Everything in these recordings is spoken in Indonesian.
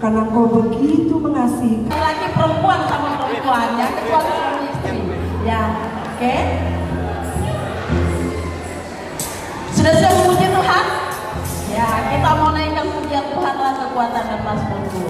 karena Kau begitu mengasihi. Laki perempuan sama perempuan ya, kecuali suami istri. Ya, oke. Sudah siap memuji Tuhan? Ya, kita mau naikkan pujian Tuhanlah kekuatan dan mazmurku.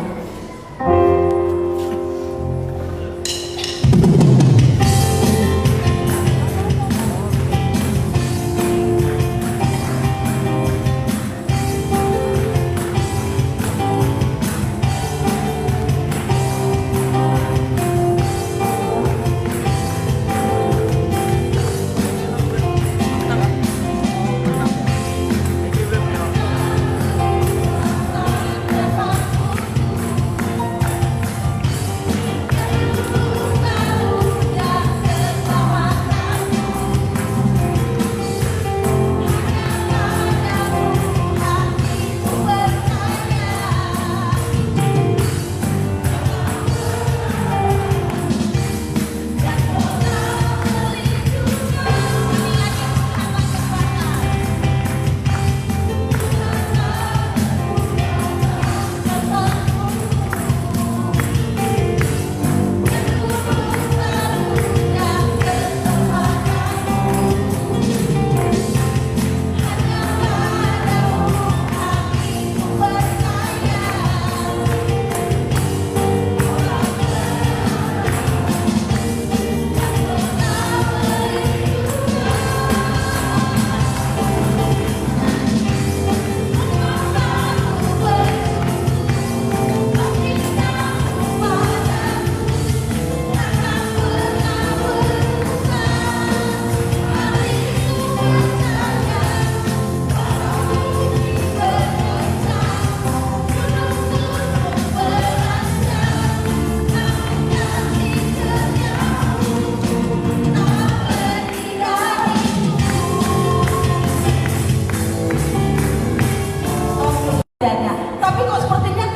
Tapi kok sepertinya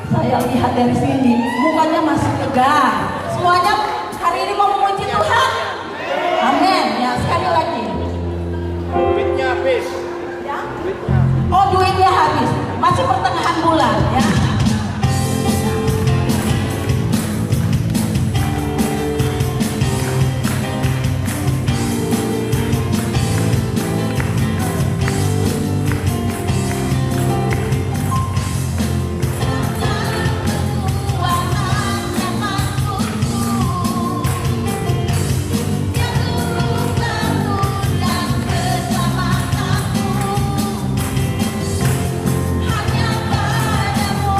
saya lihat dari sini mukanya masih tegar. Semuanya hari ini mau memuji Tuhan. Amin. Ya, sekali lagi. Duitnya habis. Ya? Oh, duitnya habis. Masih pertengahan bulan ya. Hanya padamu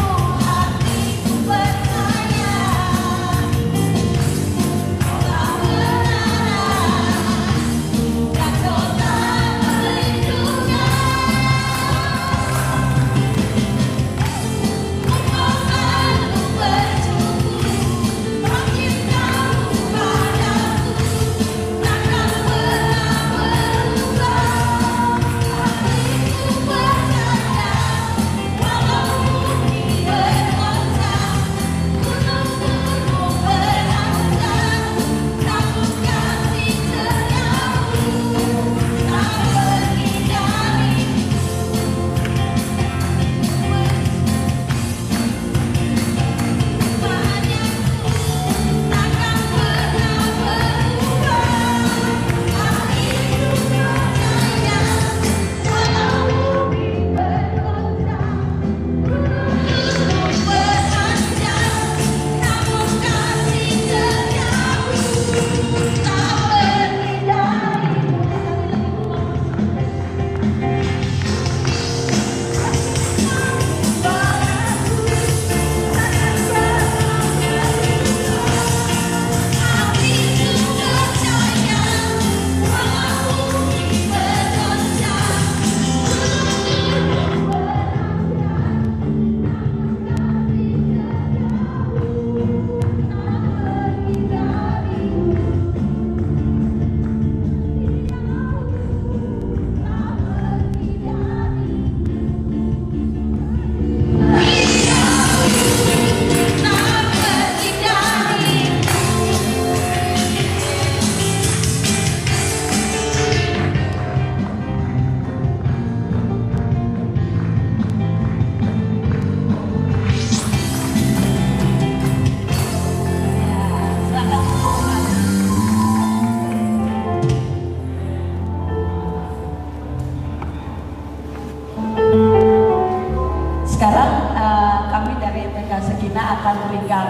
kami dari Tegar Sekina akan berikan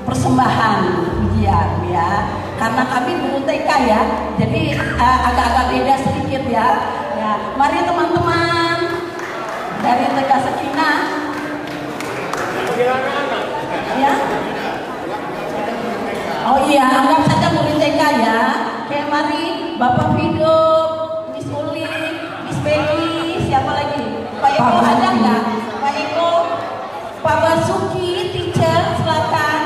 persembahan pujian ya. Karena kami guru TK ya, jadi agak-agak beda sedikit ya. Ya, mari teman-teman dari Tegar Sekina. Ya. Oh iya, anggap saja murid TK ya. Oke, mari Bapak Fido, Miss Uli, Miss Becky, siapa lagi? Pak Eko ada nggak? Pak Eko, Pak Basuki, teacher, silakan.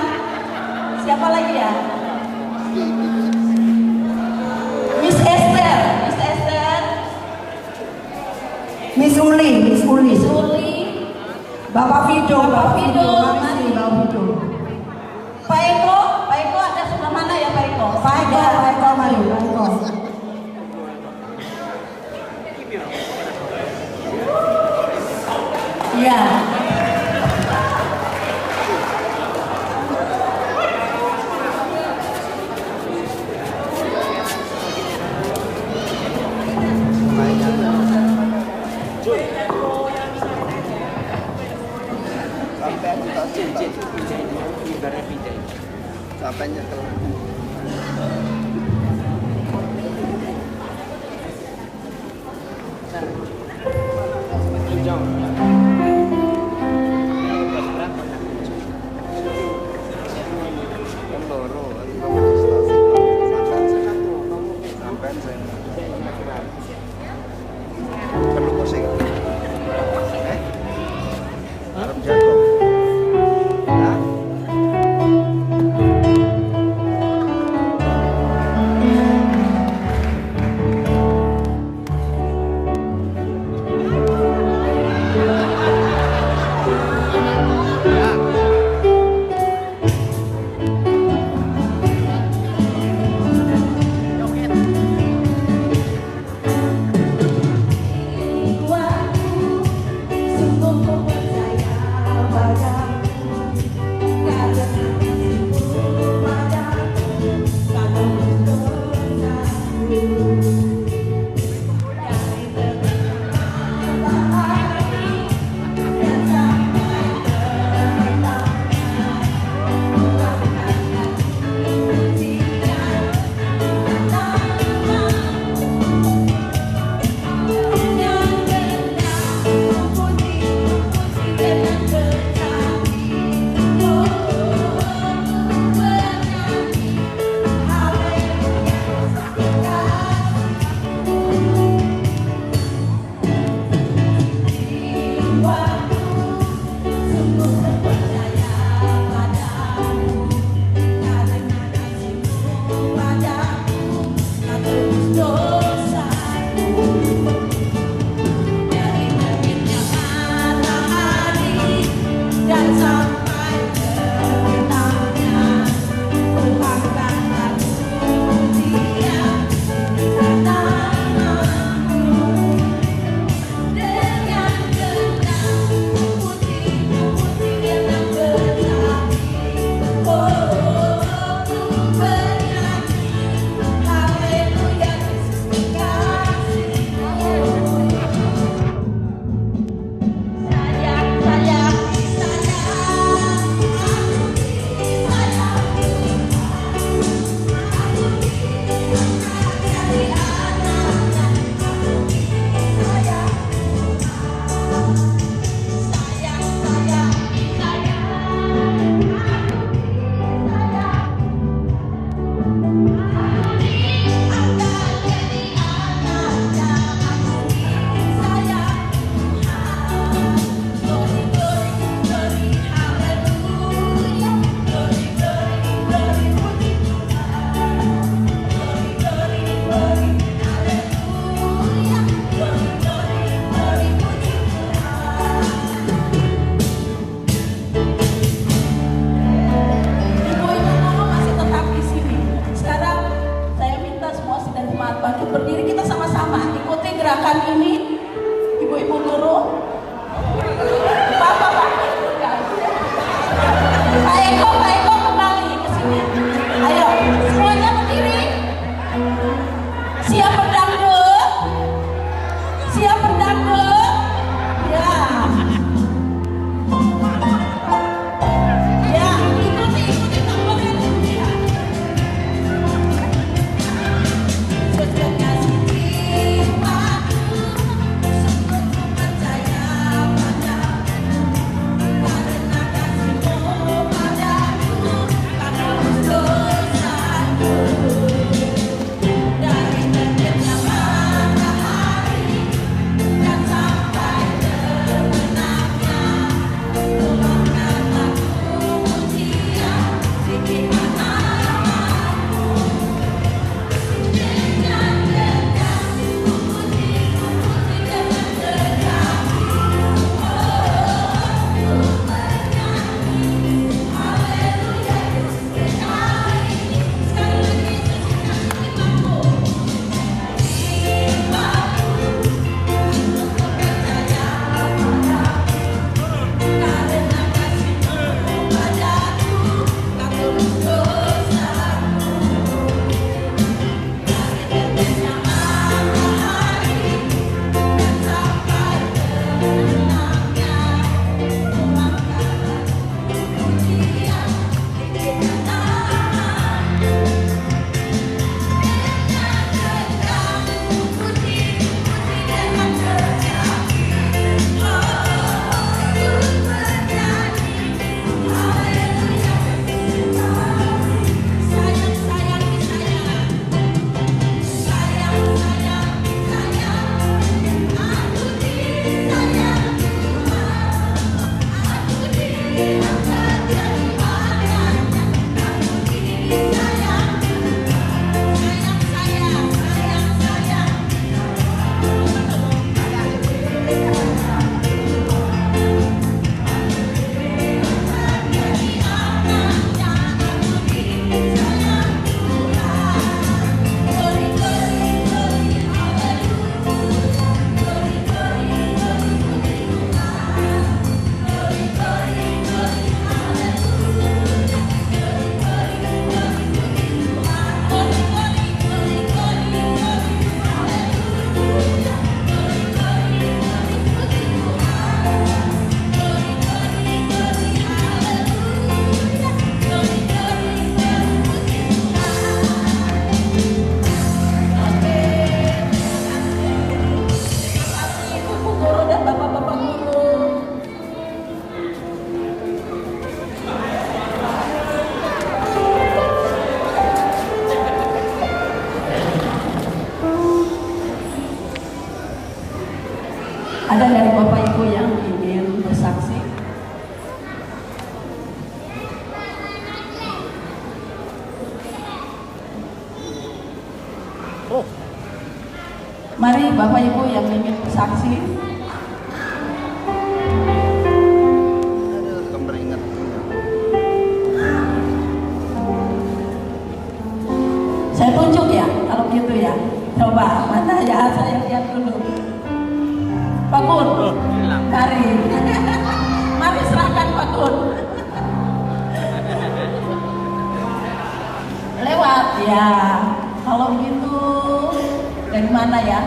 Siapa lagi ya? Miss Esther, Miss Esther, Miss Uli, Miss Uli. Miss Uli, Bapak Fido, Bapak Fido, mari Bapak Fido. Pak Eko ada sebelah mana ya Pak Eko? Pak Eko, mari Pak Eko. Iya. Sampai nyetel. Perlu pusing. Harap jatuh. Nah. Mari Bapak Ibu yang ingin bersaksi. Aduh, kemeringat. Saya tunjuk ya, kalau gitu ya. Coba, mana ya, saya lihat dulu. Pak Gun, mari. Mari serahkan Pak Gun. Lewat ya. Kalau begitu, dari mana ya?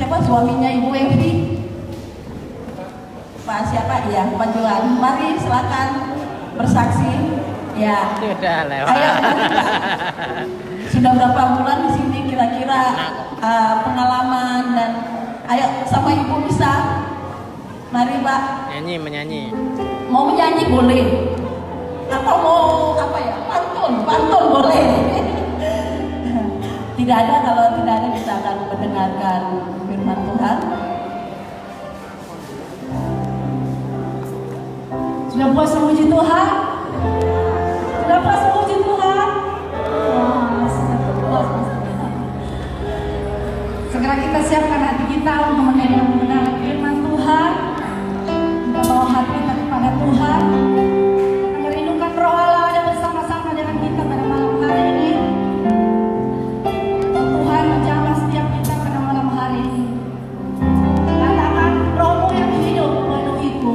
Siapa suaminya Ibu Evi? Pak siapa ya? Pak Juan. Mari silakan bersaksi. Ya. Sudah lewat. Ayo, sudah berapa bulan di sini kira-kira pengalaman dan ayo sama Ibu bisa. Mari Pak. Menyanyi. Mau menyanyi boleh. Atau mau apa ya? Pantun boleh. Tidak ada, kalau tidak ada kita akan mendengarkan firman Tuhan. Sudah puas memuji Tuhan? Sudah puas memuji Tuhan? Wah, sudah puas. Segera kita siapkan hati kita untuk mendengar firman Tuhan. Kita bawa hati kita kepada Tuhan. Kita merindukan Roh Allah yang bersama-sama dengan kita pada malam hari ini. Tuhan menjamah setiap kita pada malam hari ini. Katakan, Roh-Mu yang hidup memenuhiku.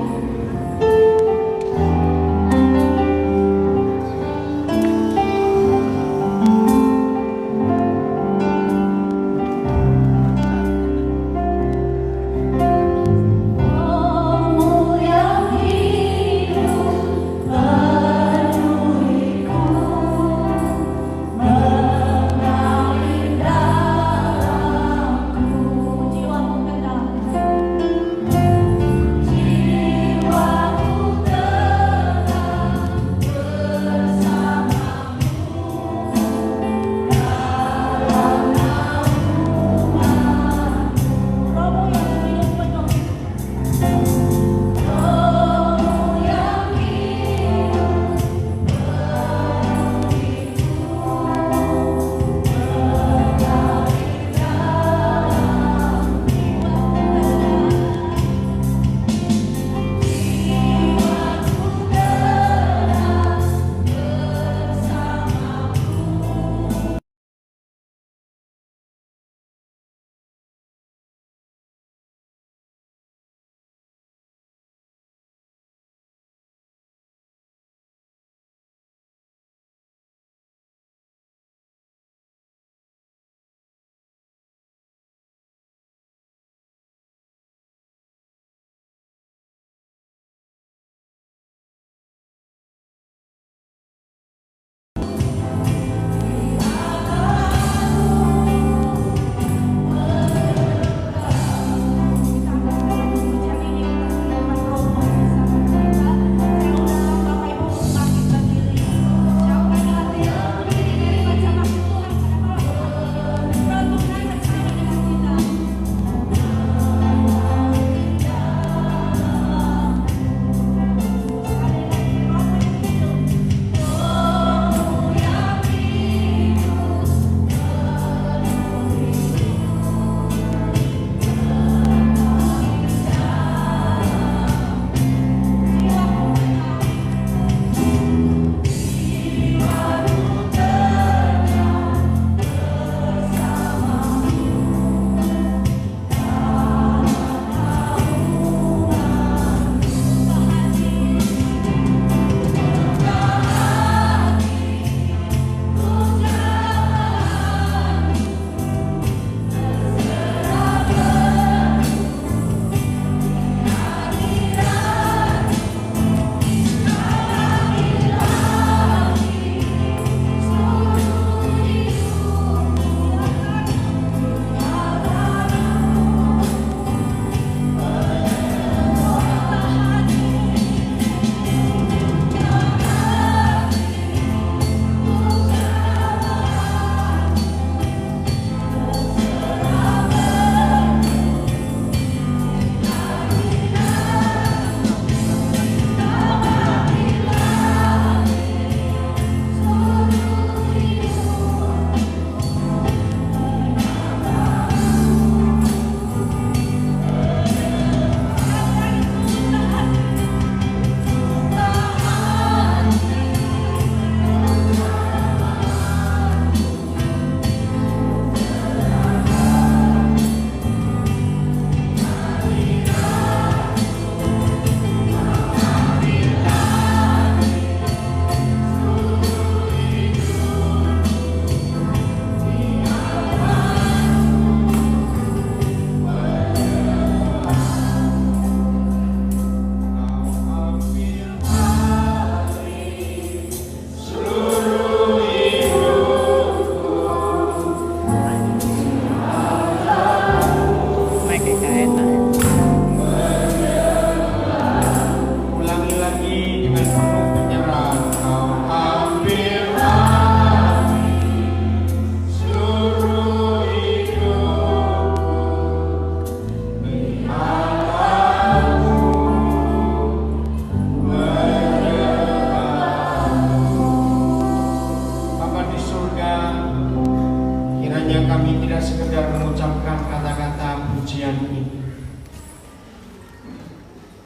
pujian ini.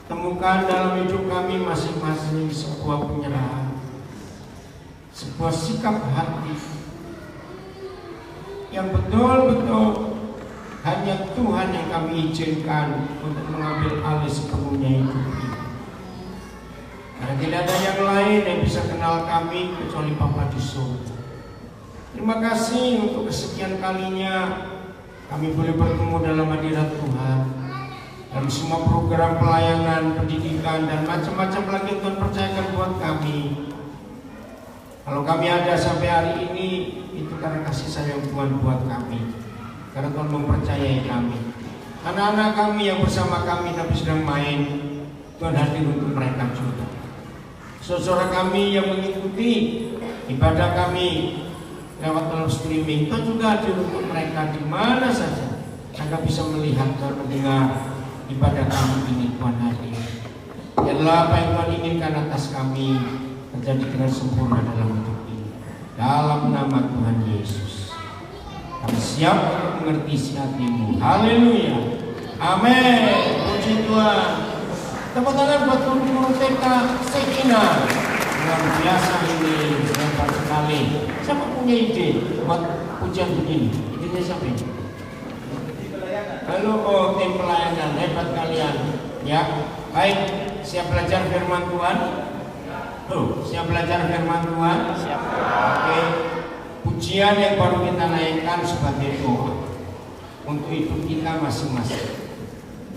Temukan dalam hidup kami masing-masing sebuah penyerahan, sebuah sikap hati yang betul-betul hanya Tuhan yang kami izinkan untuk mengambil alih sepenuhnya hidup ini. Karena tidak ada yang lain yang bisa kenal kami kecuali Bapa di surga. Terima kasih untuk kesekian kalinya kami boleh bertemu dalam hadirat Tuhan. Dan semua program pelayanan, pendidikan, dan macam-macam lagi Tuhan percayakan buat kami. Kalau kami ada sampai hari ini, itu karena kasih sayang Tuhan buat kami. Karena Tuhan mempercayai kami. Anak-anak kami yang bersama kami tapi sedang main, Tuhan hadir untuk mereka juga. Saudara kami yang mengikuti ibadah kami lewat live streaming, Tuhan juga hadir untuk mereka di mana saja. Mereka bisa melihat dan mendengar ibadah kami ini. Tuhan hadir. Biarlah apa yang Tuhan inginkan atas kami terjadi dengan sempurna dalam hidup ini. Dalam nama Tuhan Yesus, kami siap untuk mengerti isi hati-Mu. Haleluya. Amin. Puji Tuhan. Tepuk tangan buat guru-guru TK Sekina. Luar biasa ini, hebat sekali. Siapa punya ide buat pujian begini? Idenya siapa ini? Halo, tim pelayanan, hebat kalian. Ya, baik. Siap belajar firman Tuhan? Siap belajar firman Tuhan? Siap. Oke. Pujian yang baru kita naikkan sebagai doa untuk hidup kita masing-masing.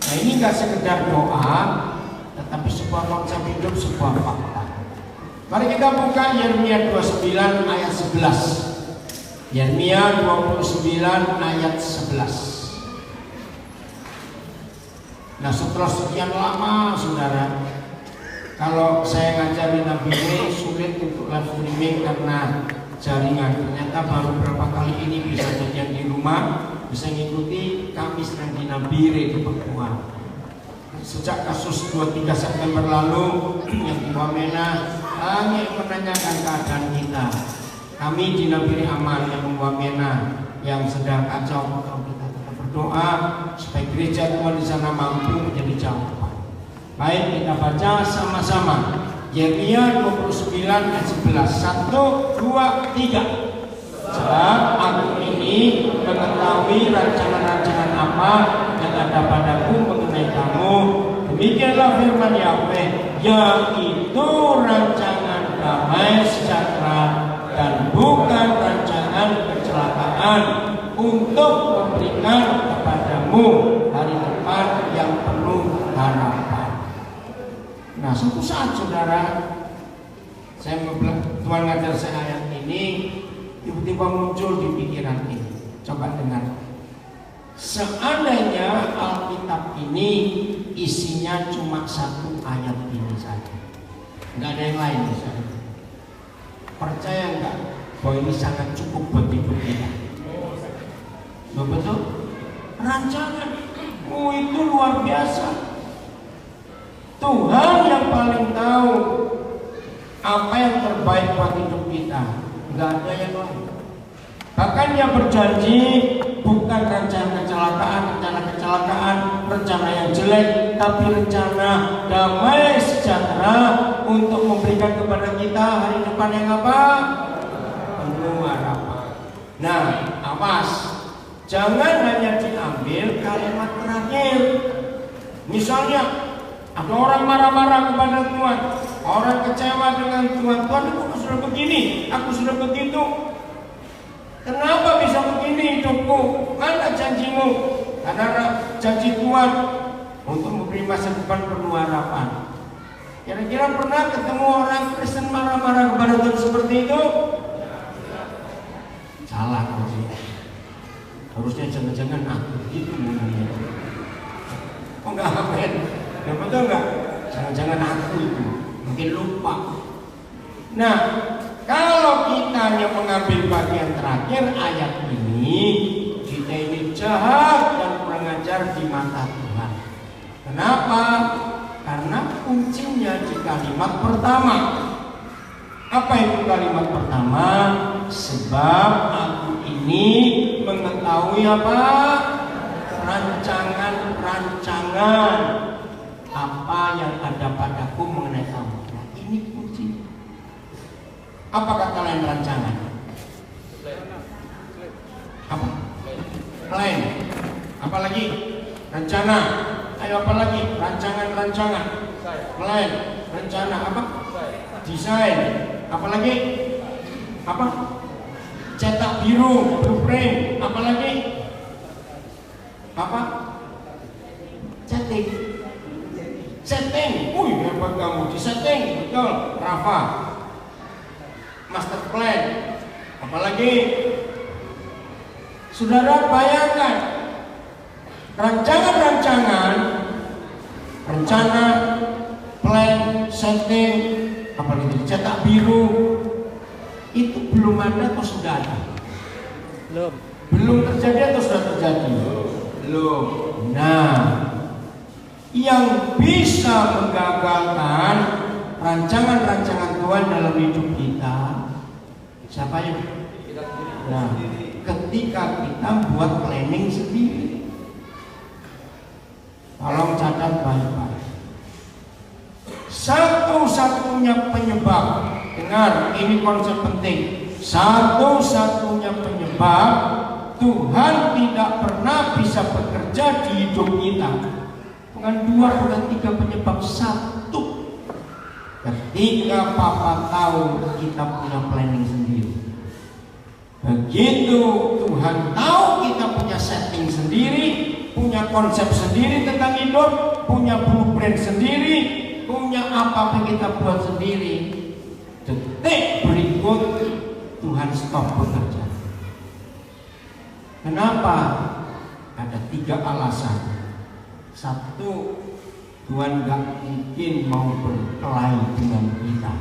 Nah, ini gak sekedar doa, tetapi sebuah konsep hidup, sebuah fakta. Mari kita buka Yeremia 29 ayat 11. Yeremia 29 ayat 11. Nah, setelah sekian lama, saudara, kalau saya ngajarin Nabi ini sulit untuk live streaming karena jaringan. Ternyata baru berapa kali ini bisa jadian di rumah, bisa ngikuti kami sedang di Nabire di Papua. Sejak kasus 23 September lalu yang di Wamena hanya menanyakan keadaan kita. Kami di Nabire aman, yang Wamena yang sedang kacau. Kita tetap berdoa supaya gereja Tuhan di sana mampu menjadi jawaban. Baik, kita baca sama-sama Yeremia 29 ayat 11. 1, 2, 3. Sebab aku ini mengetahui rancangan-rancangan apa yang ada padaku mengenai kamu. Demikianlah firman Yahweh, yaitu rancangan damai sejahtera dan bukan rancangan kecelakaan, untuk memberikan kepadamu hari depan yang penuh harapan. Nah, suatu saat, saudara, Tuhan ngajar saya ayat ini, tiba-tiba muncul di pikiran ini. Coba dengar. Seandainya Alkitab ini isinya cuma satu ayat ini saja, nggak ada yang lain, saudara. Percaya nggak bahwa ini sangat cukup buat hidup kita? Betul? Rancangan itu luar biasa. Tuhan yang paling tahu apa yang terbaik buat hidup kita. Nggak ada yang lain. Bahkan Dia berjanji bukan rencana kecelakaan, rencana yang jelek, tapi rencana damai sejahtera untuk memberikan kepada kita hari depan yang apa? Penuh harapan. Nah, awas, jangan hanya diambil kalimat terakhir. Misalnya ada orang marah-marah kepada Tuhan, orang kecewa dengan Tuhan. Tuhan, aku sudah begini, aku sudah begitu. Kenapa bisa begini hidupku? Mana janjimu? Karena janji Tuhan untuk memberi masa depan penuh harapan. Kira-kira pernah ketemu orang Kristen marah-marah kepada Tuhan seperti itu? Salah sih. Harusnya jangan-jangan aku gitu mungkin. Oh enggak, amin. Ya betul enggak? Jangan-jangan aku itu mungkin lupa. Nah, kalau kita hanya mengambil bagian terakhir ayat ini, kita ini jahat dan kurang ajar di mata Tuhan. Kenapa? Karena kuncinya di kalimat pertama. Apa itu kalimat pertama? Sebab aku ini mengetahui apa? rancangan apa yang ada padaku mengenai kamu. Nah, ini kunci. Apa kata lain rancangan? Apa? Plan. Apa lagi? Rencana. Ayo apa lagi? Rancangan. Plan. Rencana. Apa? Desain. Apa lagi? Apa? Cetak biru, blueprint. Apa lagi? Apa? Setting. Wih, hebat kamu di setting. Betul. Rafa. Master plan. Apa lagi? Saudara bayangkan rancangan, rencana, plan, setting, apalagi cetak biru, itu belum ada atau sudah ada? Belum terjadi atau sudah terjadi? Belum. Nah, yang bisa menggagalkan rancangan-rancangan Tuhan dalam hidup kita, siapa ya? Nah, ketika kita buat planning sendiri. Tolong catat baik-baik. Satu-satunya penyebab, dengar, ini konsep penting. Satu-satunya penyebab Tuhan tidak pernah bisa bekerja di hidup kita, bukan 2, bukan 3 penyebab, 1. Ketika Papa tahu kita punya planning sendiri. Begitu Tuhan tahu kita punya setting sendiri, punya konsep sendiri tentang hidup, punya blueprint sendiri, punya apa yang kita buat sendiri, detik berikut Tuhan stop bekerja. Kenapa? Ada 3 alasan. 1, Tuhan gak mungkin mau berkelahi dengan kita.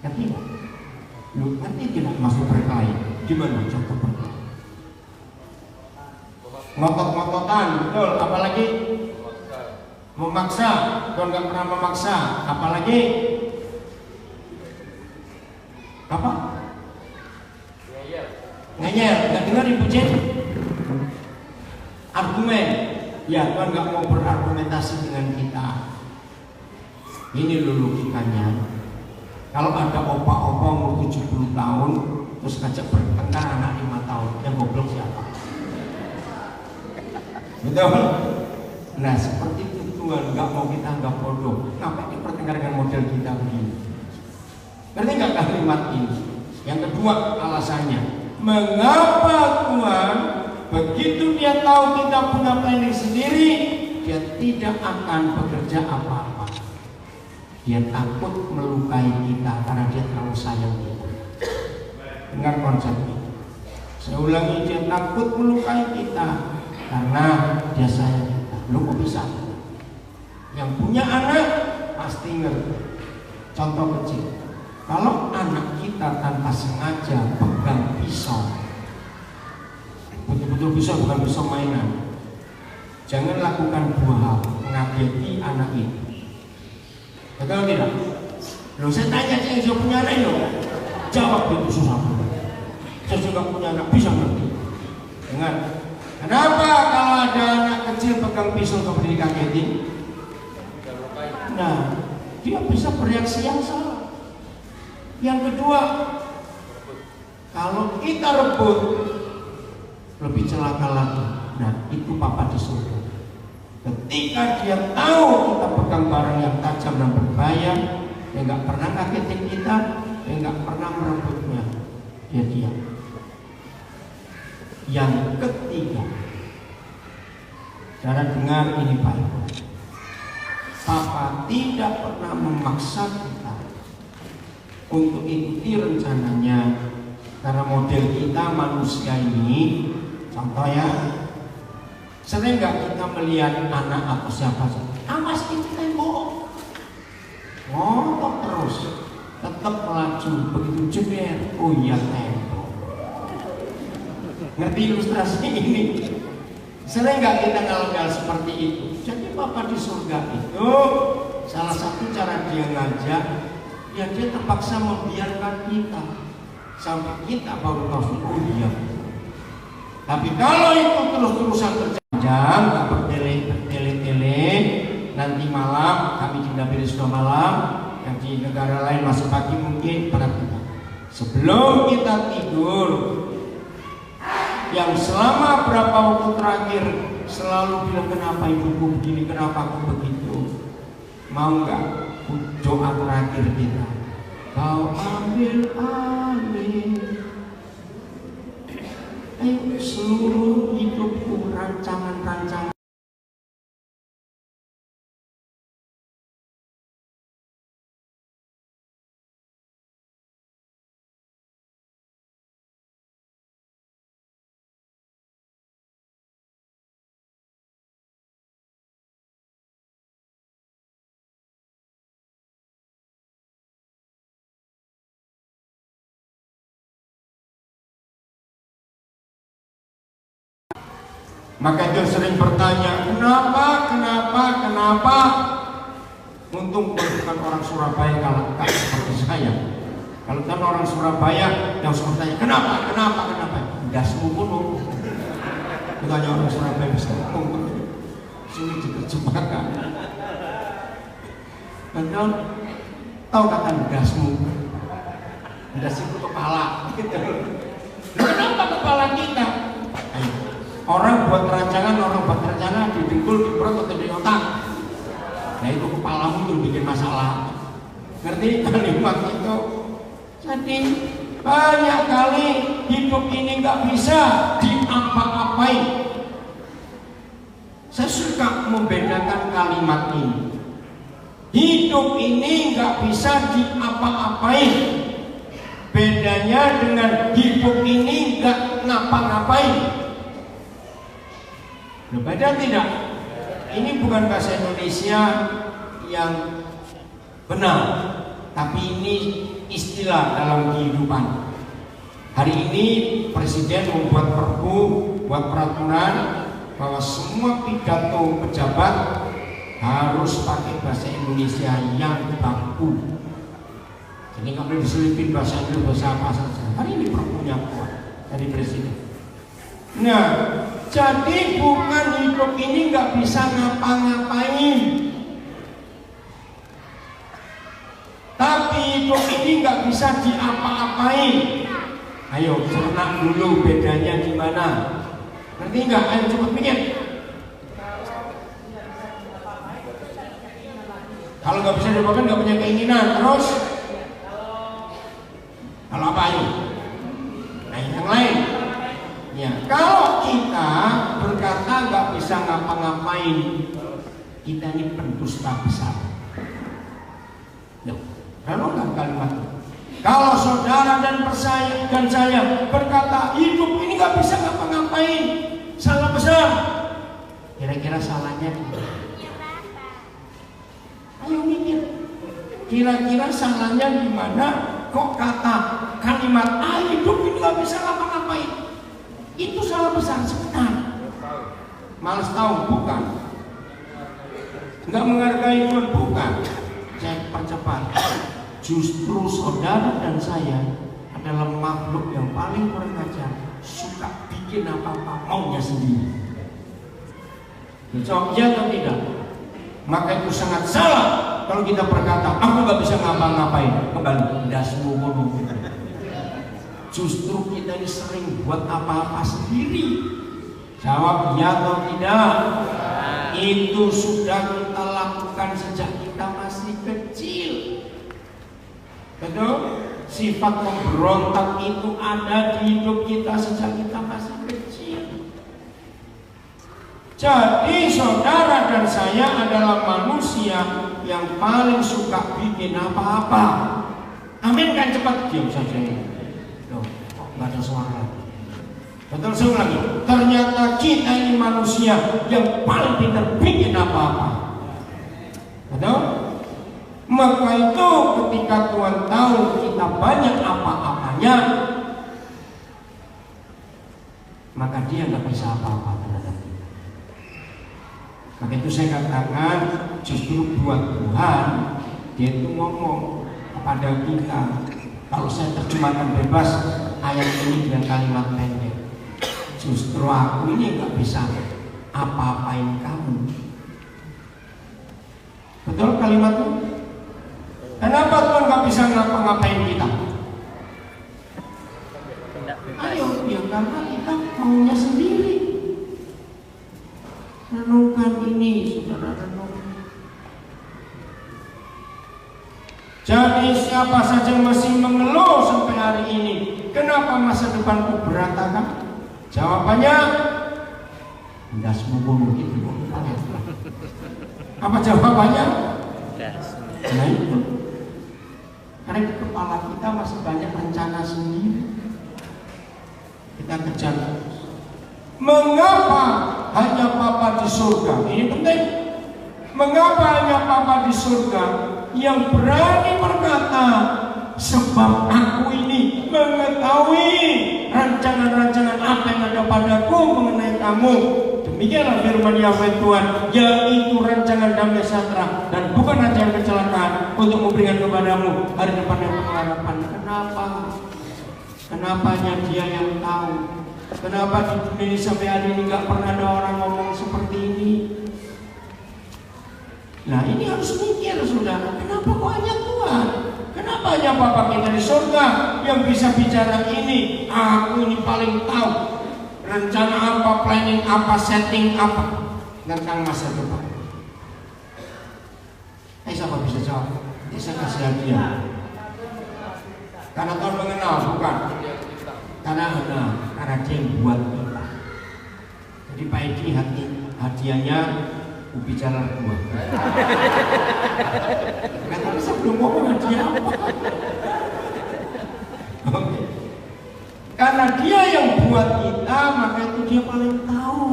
Ngerti gak? Lu ngerti tidak masuk berkelahi? Gimana contoh berkelahi? Ngotot-ngototan, betul. Apalagi memaksa. Tuhan gak pernah memaksa. Apalagi apa? Ngeyel. Gak dengar Ibu Jen? Argumen. Ya, Tuhan gak mau berargumentasi dengan kita. Ini logikanya. Kalau ada opa-opa umur 70 tahun terus ngajak bertengkar anak 5 tahun, yang goblok siapa? Betul? Nah, seperti itu Tuhan gak mau kita anggap bodoh. Ngapain dipertengkarkan model kita begini? Ngerti gak kalimat ini? Yang kedua alasannya, mengapa Tuhan begitu dia tahu kita punya planning sendiri, dia tidak akan bekerja apa-apa. Dia takut melukai kita karena dia terlalu sayang kita. Dengar konsep ini. Saya ulangi, dia takut melukai kita karena dia sayang kita. Lu kok bisa? Yang punya anak pasti ngerti. Contoh kecil. Kalau anak kita tanpa sengaja pegang pisau, betul-betul pisau, bukan pisau mainan, jangan lakukan 2 hal mengabaikan anak itu. Betul tidak? Loh, saya tanya yang saya punya anak loh, jawab itu susah. Saya juga punya anak, bisa ngerti. Dengar, kenapa kalau ada anak kecil pegang pisau kemudian dikagetin? Nah, dia bisa bereaksi yang salah. Yang kedua, kalau kita rebut, lebih celaka lagi. Nah, itu Papa di surga. Ketika dia tahu kita pegang barang yang tajam dan berbahaya, dia nggak pernah ngagetin kita, dia nggak pernah merebutnya, dia diam. Yang ketiga, cara dengar ini baik. Papa tidak pernah memaksa kita untuk ikuti rencananya, karena model kita manusia ini, contoh ya, sering nggak kita melihat anak atau siapa saja, awas itu tembok, ngotot terus, tetap melaju, begitu jeber, oh iya tembok. Ngerti ilustrasi ini? Sering nggak kita ngalamin seperti itu? Jadi Papa di surga itu salah satu cara dia ngajak, ya dia terpaksa membiarkan kita sampai kita baru tahu, oh iya. Tapi kalau itu terus-terusan terjang, tak bertele-tele, nanti malam kami di Nabi sudah malam, yang di negara lain masih pagi mungkin pada kita. Sebelum kita tidur, yang selama berapa waktu terakhir selalu bilang kenapa ibuku begini, kenapa aku begitu. Mau nggak doa terakhir kita? Kau ambil alih seluruh hidupku, rancangan-rancangan. Maka dia sering bertanya, kenapa? Untung bukan orang Surabaya kalau seperti saya. Kalau kan orang Surabaya yang suka tanya, kenapa? Gas mulu. Bukannya orang Surabaya bisa ngomong, sulit diterjemahkan. Padahal tahu kata gasmu, gas itu kepala. Kenapa kepala kita? Orang buat rancangan di dengkul, di perut atau di otak. Nah itu kepalamu tuh bikin masalah. Ngerti kalimat itu? Jadi banyak kali hidup ini nggak bisa diapa-apain. Saya suka membedakan kalimat ini. Hidup ini nggak bisa diapa-apain. Bedanya dengan hidup ini nggak ngapa-ngapain. Beda tidak? Ini bukan bahasa Indonesia yang benar, tapi ini istilah dalam kehidupan. Hari ini Presiden membuat perpu, buat peraturan bahwa semua pidato pejabat harus pakai bahasa Indonesia yang baku. Jadi nggak boleh diselipin bahasa Inggris, bahasa apa saja. Hari ini perpunya kuat dari Presiden. Nah, jadi bukan hidup ini nggak bisa ngapa-ngapain, tapi hidup ini nggak bisa diapa-apain. Ayo cerna dulu bedanya gimana? Ngerti nggak? Ayo cepet pikir. Kalau nggak bisa diapa-apain, nggak punya keinginan, terus kalau apa ayo? Nah yang lain. Ya, kalau kita berkata nggak bisa ngapa-ngapain, kita ini pendusta besar. Kalau nggak kalimat itu. Kalau saudara dan saya berkata hidup ini nggak bisa ngapa-ngapain, salah besar. Kira-kira salahnya? Ayo mikir. Kira-kira salahnya di mana? Kok kata kalimat hidup ini nggak bisa ngapa-ngapain? Itu salah besar sebenarnya. Malas tahu bukan. Nggak menghargai Tuhan bukan. Saya percepat. Justru saudara dan saya adalah makhluk yang paling kurang ajar, suka bikin apa-apa maunya sendiri. Jawab iya atau tidak? Maka itu sangat salah kalau kita berkata aku nggak bisa ngapa-ngapain. Kembali dasmu ngomong. Justru kita ini sering buat apa-apa sendiri. Jawab iya atau tidak? Itu sudah kita lakukan sejak kita masih kecil. Betul? Sifat memberontak itu ada di hidup kita sejak kita masih kecil. Jadi saudara dan saya adalah manusia yang paling suka bikin apa-apa. Amin kan cepat diam saja. Nggak ada suara. Betul saya lagi. Ternyata kita ini manusia yang paling pintar bikin apa-apa. Betul? Maka itu ketika Tuhan tahu kita banyak apa-apanya, maka Dia nggak bisa apa-apa terhadap kita. Maka itu saya katakan justru buat Tuhan Dia itu ngomong kepada kita. Kalau saya terjemahkan bebas ayat ini dengan kalimat pendek. justru aku ini nggak bisa apa-apain kamu. Betul kalimatnya? Kenapa Tuhan nggak bisa ngapa-ngapain kita? Ayo, ya karena kita maunya sendiri. Renungkan ini, saudara, renungkan. Jadi siapa saja yang masih mengeluh sampai hari ini, kenapa masa depanku berantakan? Jawabannya, tidak semua begitu. Apa jawabannya? Nah itu, karena di kepala kita masih banyak rencana sendiri. Kita kejar. Mengapa hanya Papa di surga? Ini penting. Mengapa hanya Papa di surga yang berani berkata, sebab aku ini mengetahui rancangan-rancangan apa yang ada padaku mengenai kamu. Demikianlah firman Yahweh Tuhan, yaitu rancangan damai sejahtera dan bukan rancangan kecelakaan, untuk memberikan kepadamu hari depan yang pengharapan. Kenapa? Kenapanya dia yang tahu? Kenapa di dunia ini sampai hari ini nggak pernah ada orang ngomong seperti ini? Nah ini harus mikir, saudara. Kenapa kok hanya Tuhan? Kenapa hanya Bapa kita di surga yang bisa bicara ini? Aku ini paling tahu rencana apa, planning apa, setting apa tentang masa depan. Siapa bisa jawab? Bisa kasih hadiah. Karena Tuhan mengenal, bukan? Karena dia yang buat kita. Jadi Pak Edi hadiahnya bicara dua. Kata saya belum ngomong hadiah apa. Oke. Karena dia yang buat kita, maka itu dia paling tahu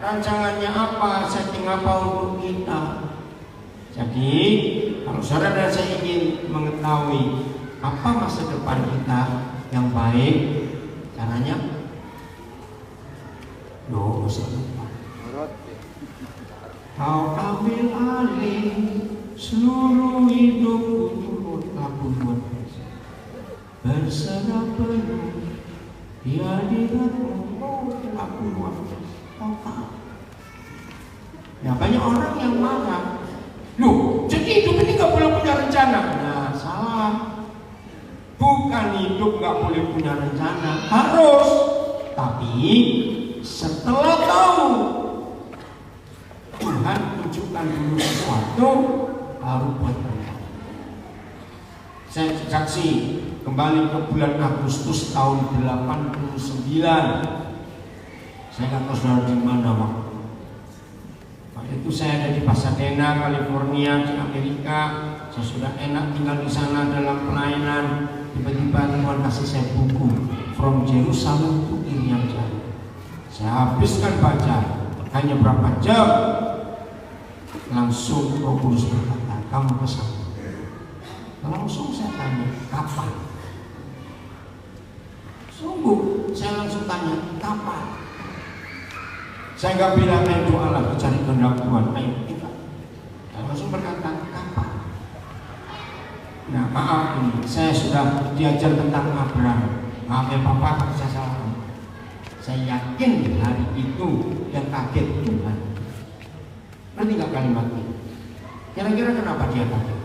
rancangannya apa, setting apa untuk kita. Jadi kalau saudara dan saya ingin mengetahui apa masa depan kita yang baik, caranya dosa. Kau ambil alih seluruh hidupku, turut aku buat berserah penuh di hadiratmu, aku buat kau tahu. Ya banyak orang yang marah. Loh, jadi hidup ini gak boleh punya rencana. Nah, salah. Bukan hidup gak boleh punya rencana, harus. Tapi setelah tahu Tuhan tunjukkan dulu sesuatu, baru buat rencana. Saya saksi kembali ke bulan Agustus tahun 89. Saya nggak tahu saudara di mana waktu itu. Saya ada di Pasadena, California, di Amerika. Saya sudah enak tinggal di sana dalam pelayanan. Tiba-tiba Tuhan kasih saya buku From Jerusalem to Irian Jaya. Saya habiskan baca hanya berapa jam, langsung Roh Kudus berkata, kamu ke sana. Langsung saya tanya, kapan? Sungguh, saya langsung tanya, kapan? Saya nggak bilang doa lah, cari kehendak Tuhan. Ayo kita. Saya langsung berkata, kapan? Nah maaf ini, saya sudah diajar tentang Abraham. Maaf ya Bapak, saya salah. Saya yakin hari itu yang kaget Tuhan. Nanti nggak kalimat ini. Kira-kira kenapa dia kaget?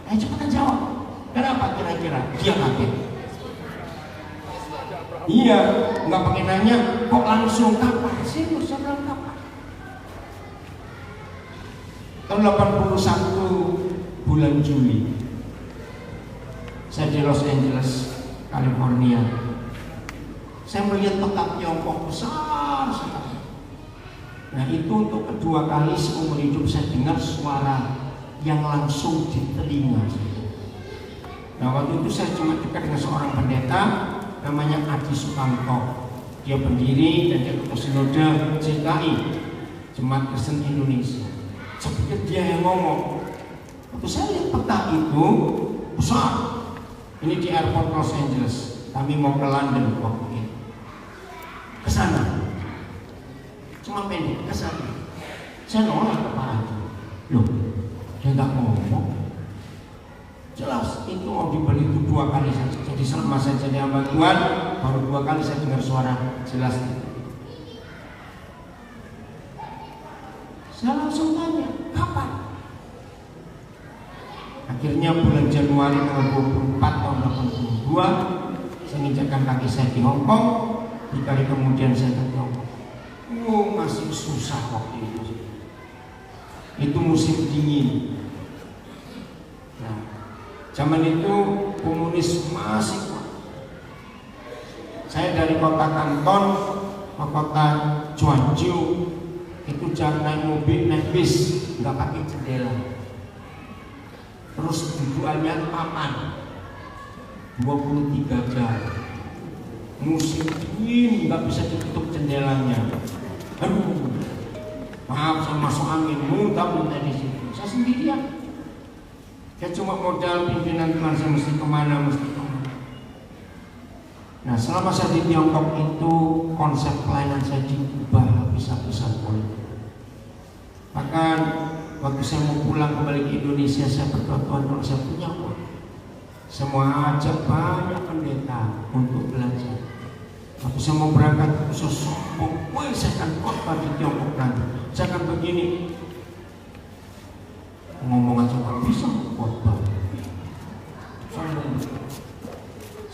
Ayo cepetan jawab. Kenapa kira-kira dia kaget? Iya, nggak pakai nanya, kok langsung kapan sih? Saya bilang kapan? Tahun 81 bulan Juli, saya di Los Angeles, California. Saya melihat peta Tiongkok besar sekali. Nah itu untuk kedua kali seumur hidup saya dengar suara yang langsung di telinga. Nah waktu itu saya cuma dekat dengan seorang pendeta namanya Adi Sukanto. Dia pendiri dan dia ketua sinode CKI, Jemaat Kristen Indonesia. Seperti dia yang ngomong. Waktu saya lihat peta itu besar. Ini di airport Los Angeles. Kami mau ke London waktu itu. Ke sana. Cuma pendek ke sana. Saya nolak kepala. Loh, dia nggak ngomong. Jelas itu mau dibeli itu 2 kali saja. Jadi selama saya jadi hamba Tuhan, baru 2 kali saya dengar suara jelas. Saya langsung tanya, kapan? Akhirnya bulan Januari tanggal 24 tahun 82, saya menginjakkan kaki saya di Hong Kong. 3 hari kemudian saya ke Tiongkok. Masih susah waktu itu. Itu musim dingin. Nah, zaman itu komunis masih kuat. Saya dari kota Kanton ke kota Guangzhou itu jangan naik mobil, naik bis, nggak pakai jendela. Terus tujuannya papan 23 jam. Musim dingin, nggak bisa ditutup jendelanya. Aduh, maaf saya masuk angin, muntah-muntah di situ. Saya sendirian. Saya cuma modal pimpinan Tuhan, saya mesti kemana. Nah, selama saya di Tiongkok itu konsep pelayanan saya diubah habis-habisan politik. Bahkan waktu saya mau pulang kembali ke Indonesia, saya berdoa, Tuhan, kalau saya punya uang, semua ajak banyak pendeta untuk belajar. Waktu saya mau berangkat, saya sombong, saya akan khotbah di Tiongkok nanti. Saya akan begini, ngomong aja nggak bisa khotbah.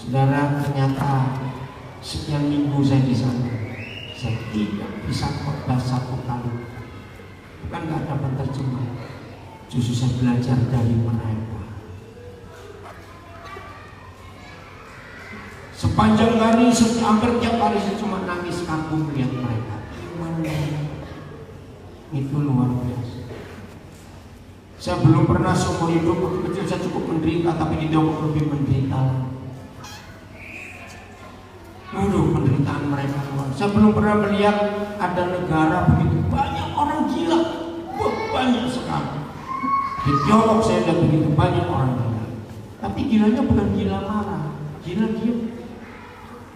Saudara, ternyata sekian minggu saya di sana, saya tidak bisa khotbah 1 kali. Bukan nggak ada penerjemah, justru saya belajar dari mereka. Sepanjang hari, hampir tiap hari saya cuma nangis kagum melihat mereka. Itu luar biasa. Saya belum pernah seumur hidup, waktu kecil saya cukup menderita, tapi di Tiongkok lebih menderita. Aduh, penderitaan mereka. Saya belum pernah melihat ada negara begitu banyak orang gila. Banyak sekali. Di Tiongkok saya lihat begitu banyak orang gila. Tapi gilanya bukan gila marah, gila diam.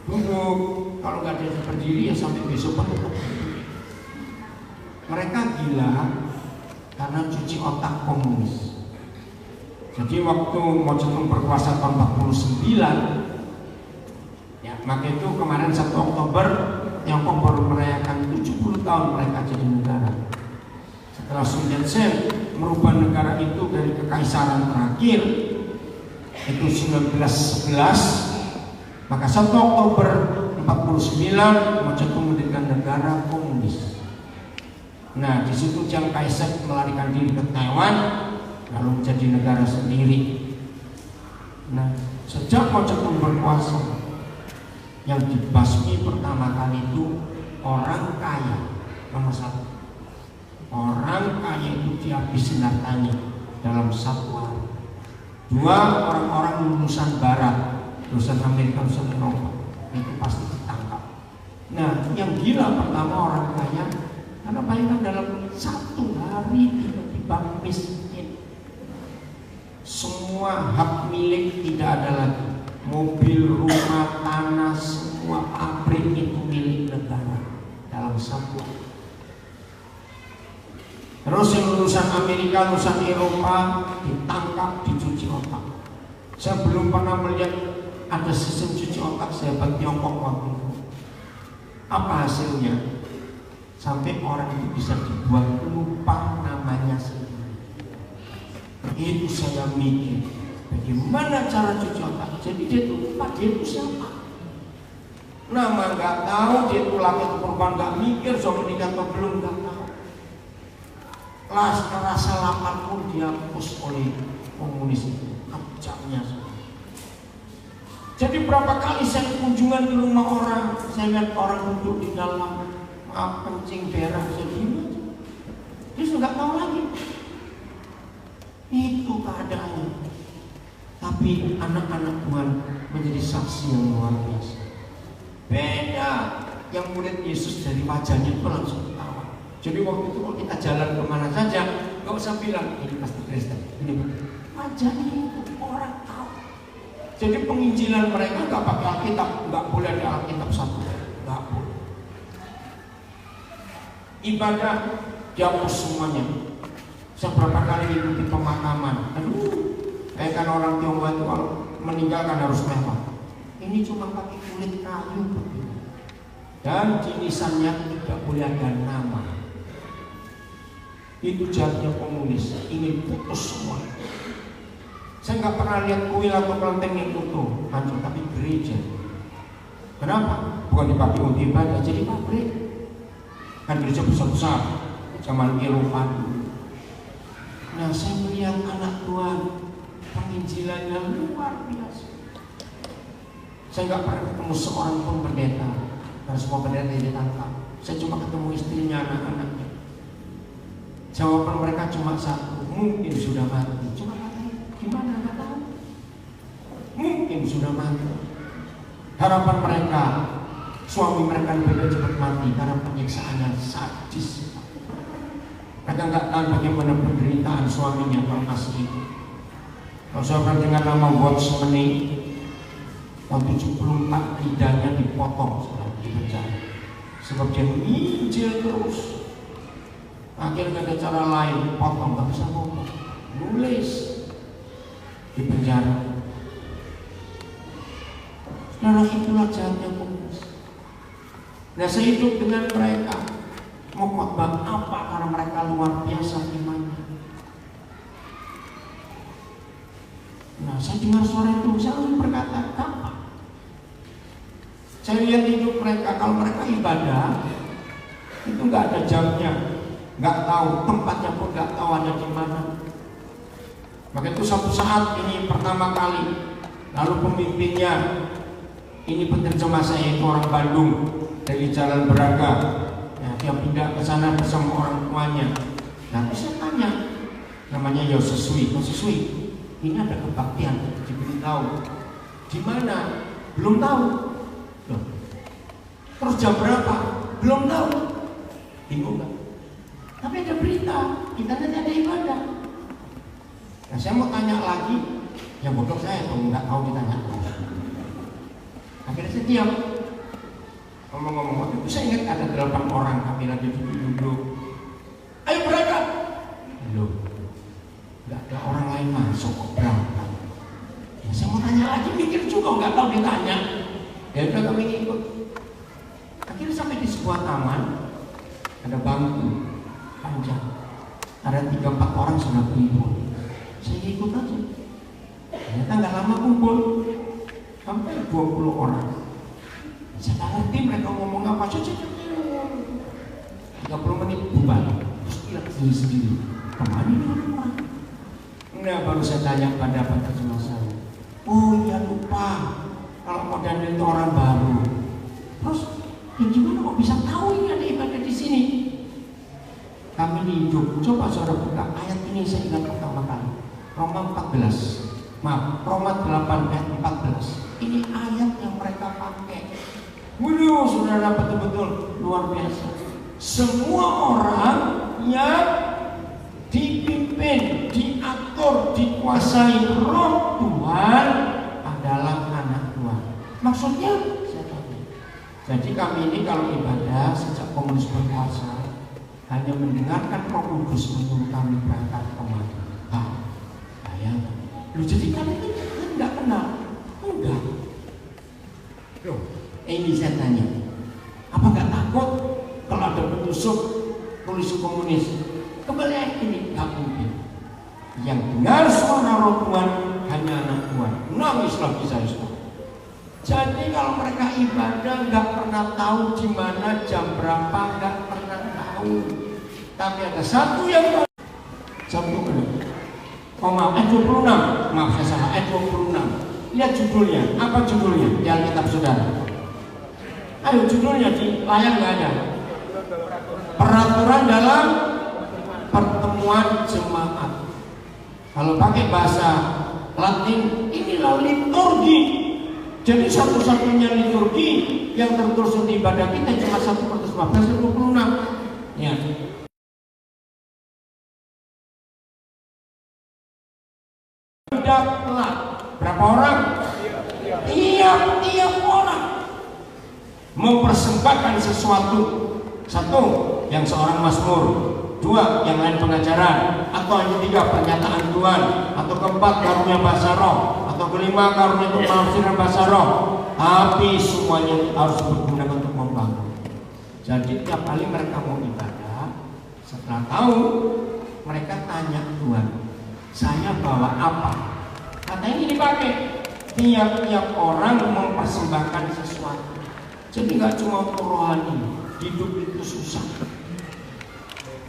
Duduk, kalau nggak ada yang berdiri ya sampai besok pun tetap berdiri. Mereka gila karena cuci otak komunis. Jadi waktu Mao Zedong berkuasa tahun 49, ya, maka itu kemarin 1 Oktober Tiongkok baru merayakan 70 tahun mereka jadi negara. Setelah Sun Yat-sen merubah negara itu dari kekaisaran terakhir itu 1911, maka 1 Oktober 49 Mao Zedong mendirikan negara komunis. Nah, di situ Chiang Kai-shek melarikan diri ke Taiwan, lalu menjadi negara sendiri. Nah, sejak Mao Zedong berkuasa, yang dibasmi pertama kali itu orang kaya, nomor 1. Orang kaya itu dihabisin hartanya dalam 1 hari. 2, orang-orang lulusan Barat, lulusan Amerika, lulusan Eropa, itu pasti ditangkap. Nah, yang gila pertama orang kaya, karena bayangkan dalam 1 hari tiba-tiba miskin. Semua hak milik tidak ada lagi. Mobil, rumah, tanah, semua pabrik itu milik negara dalam 1 hari. Terus yang lulusan Amerika, lulusan Eropa ditangkap, dicuci otak. Saya belum pernah melihat ada sistem cuci otak sehebat Tiongkok waktu itu. Apa hasilnya? Sampai orang itu bisa dibuat lupa namanya sendiri. Itu saya mikir, bagaimana cara cuci otak? Jadi dia itu lupa dia itu siapa. Nama nggak tahu, dia itu laki atau perempuan nggak mikir, soal menikah atau belum nggak tahu. Rasa lapar pun dihapus oleh komunis itu, kejamnya. Jadi berapa kali saya kunjungan ke rumah orang, saya lihat orang duduk di dalam kencing berak, saya diam aja. Dia sudah nggak tahu lagi. Itu keadaannya. Tapi anak-anak Tuhan menjadi saksi yang luar biasa. Beda yang murid Yesus dari wajahnya itu langsung ketawa. Jadi waktu itu kalau kita jalan kemana saja, nggak usah bilang ini pasti Kristen. Ini wajahnya itu orang tahu. Jadi penginjilan mereka nggak pakai Alkitab, nggak boleh ada Alkitab 1, nggak boleh. Ibadah dihapus semuanya. Seberapa kali ikuti pemakaman, kayak kan orang Tionghoa itu kalau meninggal kan harus mewah. Ini cuma pakai kulit kayu, dan di nisannya tidak boleh ada nama. Itu jahatnya komunis, ingin putus semua. Saya nggak pernah lihat kuil atau kelenteng yang utuh hancur, tapi gereja. Kenapa? Bukan dipakai untuk ibadah, jadi pabrik. Kan gereja besar-besar zaman Eropa dulu. Nah, saya melihat anak Tuhan penginjilannya luar biasa. Saya nggak pernah ketemu seorang pun pendeta, karena semua pendeta ditangkap. Saya cuma ketemu istrinya, anak-anaknya. Jawaban mereka cuma satu, mungkin sudah mati. Cuma katanya, gimana nggak tahu? Mungkin sudah mati. Harapan mereka, suami mereka lebih cepat mati karena penyiksaannya sadis. Mereka nggak tahu bagaimana penderitaan suaminya kalau masih itu. Kalau saya dengar nama Watchmeni, tahun 74 lidahnya dipotong setelah di penjara, sebab dia menginjil terus. Akhirnya ada cara lain, potong, nggak bisa ngomong, nulis di penjara. Saudara, itulah jahatnya komunis. Nah, saya hidup dengan mereka, mau khotbah apa karena mereka luar biasa imannya. Nah, saya dengar suara itu, saya langsung berkata, kapan? Saya lihat hidup mereka, kalau mereka ibadah itu nggak ada jamnya, nggak tahu tempatnya pun nggak tahu ada di mana. Maka itu suatu saat ini pertama kali, lalu pemimpinnya ini penerjemah saya itu orang Bandung dari Jalan Braga. Ya, dia pindah ke sana bersama orang tuanya. Nanti saya tanya, namanya Yoseswi, ini ada kebaktian, diberitahu. Di mana? Belum tahu. Loh. Terus jam berapa? Belum tahu. Bingung nggak? Tapi ada berita, kita nanti ada ibadah. Nah, saya mau tanya lagi, yang bodoh saya tuh nggak tahu ditanya. Akhirnya saya diam. Ngomong-ngomong waktu itu saya ingat ada 8 orang kami lagi duduk. Ayo berangkat. Loh, nggak ada orang lain masuk kok berangkat. Ya, saya mau tanya lagi, mikir juga nggak tahu ditanya. Ya udah kami ikut. Akhirnya sampai di sebuah taman, ada bangku panjang, ada 3-4 orang sudah kumpul. Saya ikut aja. Ternyata nggak lama kumpul, sampai 20 orang. Saya nggak ngerti mereka ngomong apa. 30 menit bubar, terus lihat sendiri. Kemana ini orang? Nah, baru saya tanya pada penerjemah saya. Oh iya, lupa kalau modern itu orang baru. Terus ya gimana kok bisa tahu ini ada ibadah di sini? Kami hidup. Coba saudara buka ayat ini, saya ingat pertama kali. Roma 14. Maaf, Roma 8 ayat 14. Ini ayat yang mereka pakai. Waduh, saudara, betul-betul luar biasa. Semua orang yang dipimpin, diatur, dikuasai Roh Tuhan adalah anak Tuhan. Maksudnya, saya tahu. Jadi kami ini kalau ibadah sejak komunis berkuasa hanya mendengarkan Roh Kudus menyuruh kami berangkat kemana. Bayangkan. Lu jadi kalian itu nggak kenal, enggak. Loh, ini saya tanya, apa nggak takut kalau ada petusuk polisi komunis? Kembali ini nggak mungkin. Yang dengar suara Roh Tuhan hanya anak Tuhan. Nangis lagi saya sudah. Jadi kalau mereka ibadah nggak pernah tahu di mana jam berapa, nggak pernah tahu. Tapi ada satu yang tahu. Jam 26. Maaf saya salah, ayat 26. Lihat judulnya, apa judulnya di Alkitab saudara? Ayo judulnya di layar nggak ada. Peraturan dalam pertemuan jemaat. Kalau pakai bahasa Latin, inilah liturgi. Jadi satu-satunya liturgi yang tertulis di ibadah kita cuma 1/15-26. Ya. Hendaklah berapa orang? Tiap orang mempersembahkan sesuatu. Satu, yang seorang mazmur. 2, yang lain pengajaran. Atau yang ketiga, pernyataan Tuhan. Atau keempat, karunia bahasa roh. Atau kelima, karunia untuk penafsiran bahasa roh. tapi semuanya harus berguna untuk membangun. Jadi tiap kali mereka mau ibadah, setelah tahu, mereka tanya Tuhan, saya bawa apa? Katanya ini dipakai. Tiap-tiap orang mempersembahkan sesuatu. Jadi nggak cuma untuk rohani, hidup itu susah.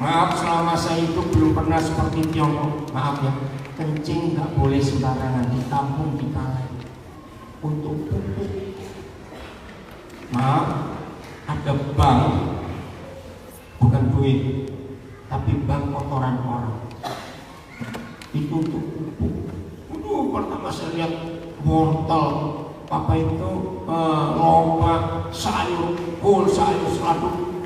Maaf, selama saya hidup belum pernah seperti Tiongkok. Maaf ya, kencing nggak boleh sembarangan, ditampung di kali untuk pupuk. Maaf, ada bank, bukan duit, tapi bank kotoran orang. Itu untuk pupuk. Pertama saya lihat wortel, apa itu lobak, sayur, kol, sayur seladu,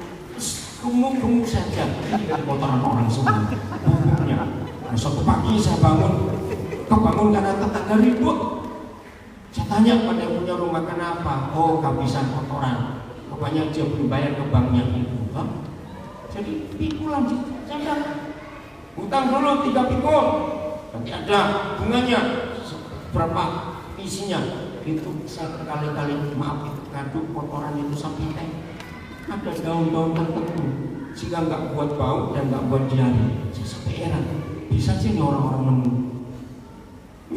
gemuk-gemuk saja. Ini dari kotoran orang semua. Pupuknya. Nah, suatu pagi saya kebangun karena tetangga ribut. Saya tanya pada yang punya rumah kenapa? Oh, kehabisan kotoran. Rupanya dia belum bayar ke banknya itu. Jadi pikul lanjut. Saya utang dulu 3 pikul. Nanti ada bunganya berapa isinya. Itu saya berkali-kali, maaf itu ngaduk kotoran itu sampai tank. Ada daun-daun tertentu sehingga nggak buat bau dan nggak buat diare. Saya sampai heran, bisa sih nih orang-orang nemu.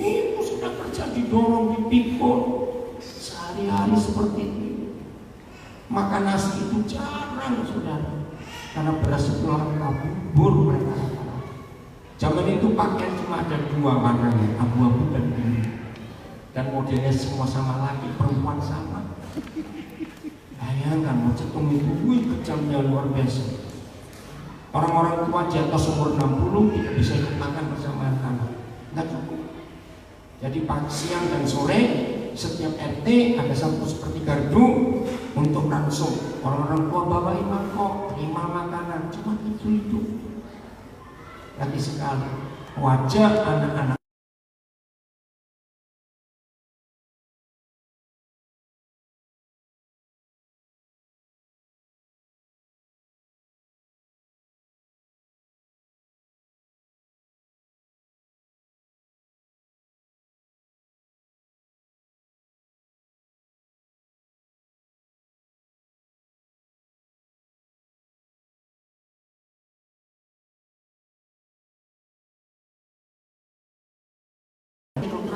Itu sudah kerja didorong, dipikul sehari-hari seperti itu. Makan nasi itu jarang, saudara, karena beras itu langka, bubur mereka. Zaman itu pakaian cuma ada 2 warnanya, abu-abu dan biru. Dan modelnya semua sama laki, perempuan sama. Bayangkan, mau cetung itu, kejamnya luar biasa. Orang-orang tua di atas umur 60 tidak bisa ikut makan bersama anak-anak, nggak cukup. Jadi pagi, siang dan sore setiap RT ada 1/4 gardu untuk langsung. Orang-orang tua bawain mangkok, 5 makanan, cuma itu. Lagi sekali wajah anak-anak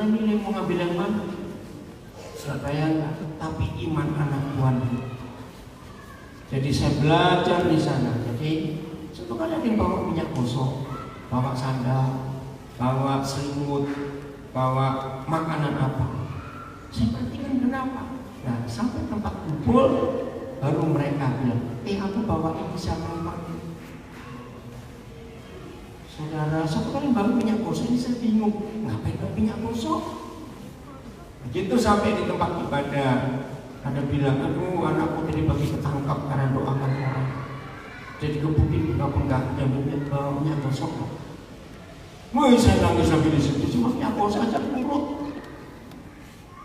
milih mau ngambil yang mana? Saya bayangkan, tapi iman anak Tuhan. Jadi saya belajar di sana. Jadi satu kali ada yang bawa minyak gosok, bawa sandal, bawa selimut, bawa makanan apa. Saya perhatikan kenapa. Nah, sampai tempat kumpul baru mereka bilang, aku bawa ini sama Pak. Saudara, satu kali baru minyak gosok, ini saya bingung, ngapain minyak gosok? Begitu sampai di tempat ibadah, ada bilang, aduh anakku tadi bagi ketangkap karena doakan orang. Jadi kebukin juga enggak yang bawa minyak gosok. Saya nangis sampai di situ, cuma minyak gosok aja kurut.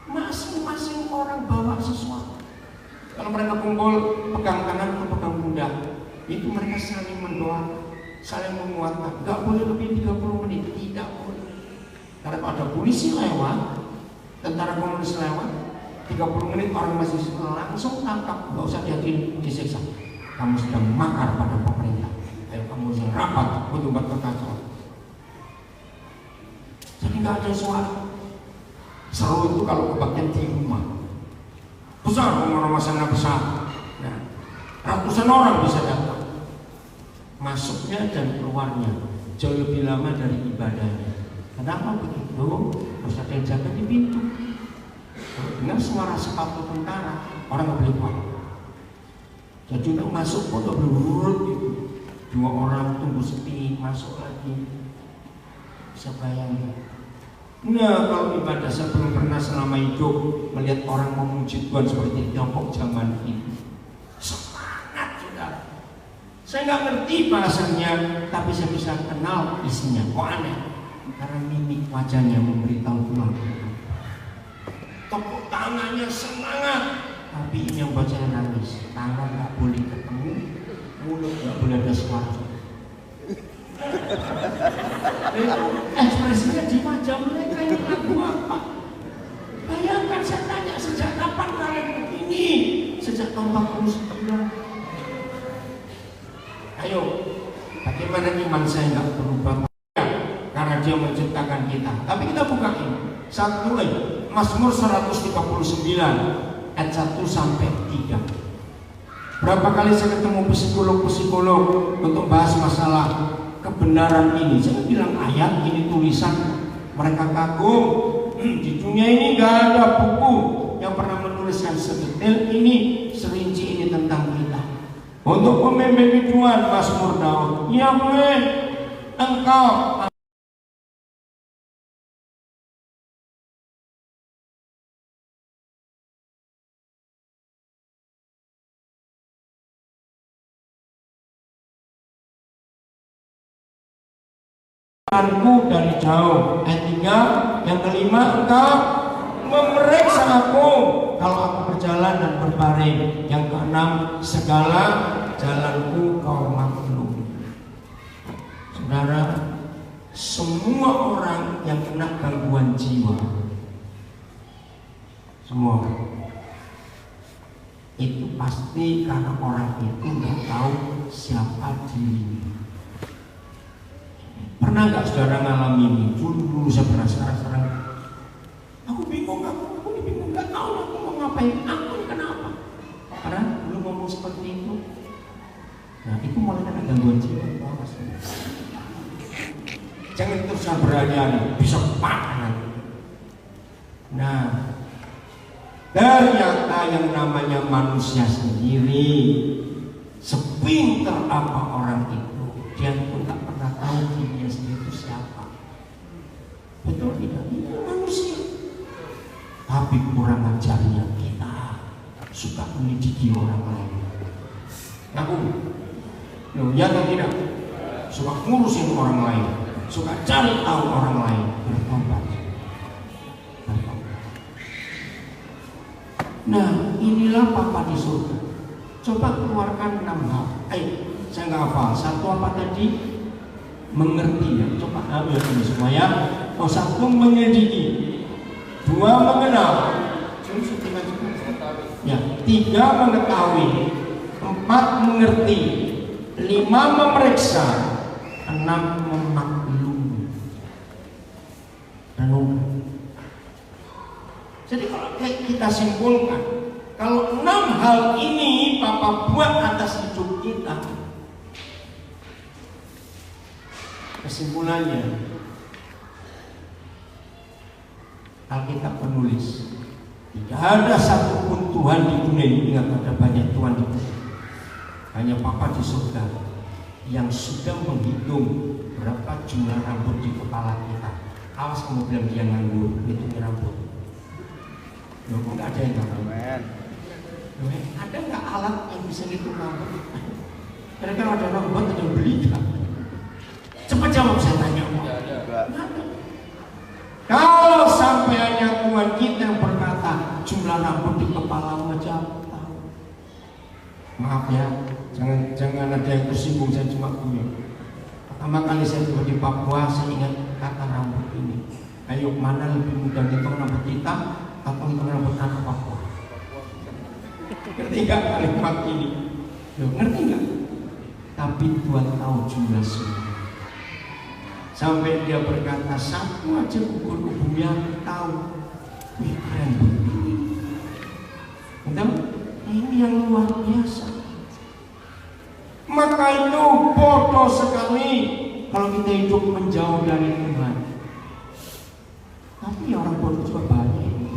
Masing-masing orang bawa sesuatu. Kalau mereka kumpul, pegang kanan atau pegang pundak, itu mereka saling mendoakan, saling menguatkan. Gak boleh lebih 30 menit, tidak boleh. Karena kalau ada polisi lewat, tentara komunis lewat, 30 menit orang masih langsung tangkap, gak usah disiksa. Kamu sedang makar pada pemerintah. Ayo kamu sedang rapat untuk buat kekacauan. Jadi gak ada suara. Seru itu kalau kebaktian di rumah. Besar, orang sana besar. Nah, ratusan orang bisa datang. Masuknya dan keluarnya jauh lebih lama dari ibadahnya. Kenapa begitu? Harus ada yang jaga di pintu. Kalau dengar suara sepatu tentara, orang nggak boleh keluar. Jadi untuk masuk pun nggak berurut gitu. 2 orang tunggu sepi, masuk lagi. Bisa bayangkan. Nah, kalau ibadah saya belum pernah selama hidup melihat orang memuji Tuhan seperti Tiongkok zaman ini. Semangat, saudara. Saya nggak ngerti bahasanya, tapi saya bisa kenal isinya. Kok aneh? Karena mimik wajahnya memberitahu Tuhan. Tepuk tangannya semangat, tapi ini yang baca nangis. Tangan nggak boleh ketemu, mulut nggak boleh ada suara. Ekspresinya di wajah mereka ini lagu apa? Bayangkan, saya tanya sejak kapan 49. Ayo, bagaimana iman saya nggak berubah? Karena Dia menciptakan kita. Tapi kita buka ini. Satu lagi, Mazmur 139 ayat 1 sampai 3. Berapa kali saya ketemu psikolog-psikolog untuk bahas masalah kebenaran ini. Saya bilang ayat ini tulisan, mereka kagum. Di dunia ini nggak ada buku yang pernah menuliskan sedetail ini, serinci ini tentang kita. Untuk pemimpin Tuhan, Mazmur Daud, Yahweh, Engkau dari jauh. Ayat 3, yang kelima, Engkau memeriksa aku kalau aku berjalan dan berbaring. Yang keenam, segala jalanku kau maklum. Saudara, semua orang yang kena gangguan jiwa, semua itu pasti karena orang itu nggak tahu siapa dirinya. Pernah nggak saudara ngalami ini? Dulu saya pernah, sekarang aku bingung, aku bingung, nggak tahu aku mau ngapain, aku kenapa? Karena dulu ngomong seperti itu. Nah itu mulai ada gangguan jiwa. Jangan terus berani-ani, bisa patah. Nah, ternyata yang namanya manusia sendiri, sepinter apa orang itu, dia pun tak pernah tahu dirinya sendiri itu siapa. Betul tidak? Itu manusia. Tapi kurang ajarnya kita suka menyediki orang lain. Aku, ya atau tidak? Suka ngurusin orang lain, suka cari tahu orang lain. Bertobat. Nah, inilah Papa di surga. Coba keluarkan 6 hal. Saya nggak hafal. 1 apa tadi? Mengerti ya. Coba ambil ini semua ya. 1 menyelidiki, 2 mengenal, ya 3 mengetahui, 4 mengerti, 5 memeriksa, 6 memaklumi. Renungkan. Jadi kalau kita simpulkan, kalau 6 hal ini Papa buat atas hidup kita, kesimpulannya Alkitab penulis, tidak ada satupun Tuhan di dunia ini. Ingat, ada banyak Tuhan di dunia, hanya Papa di surga yang sudah menghitung berapa jumlah rambut di kepala kita. Awas kamu bilang dia nganggur hitung rambut. Loh, kok nggak ada yang tahu? Ada nggak alat yang bisa ngitung rambut? Kira-kira ada rambut yang beli nggak? Cepat jawab, saya tanya. Kalau sampai hanya Tuhan kita yang berkata jumlah rambut di kepala aja tahu. Maaf ya, jangan ada yang tersinggung, saya cuma punya. Pertama kali saya tiba di Papua, saya ingat kata rambut ini. Ayo, mana lebih mudah hitung rambut kita atau hitung rambut anak Papua? Ngerti nggak kalimat ini? Loh, ngerti nggak? Tapi Tuhan tahu jumlah semua. Sampai dia berkata, 1 aja ukur bumi aku tahu. Wih, keren begini. Ini yang luar biasa. Maka itu bodoh sekali kalau kita hidup menjauh dari Tuhan. Tapi orang bodoh juga banyak.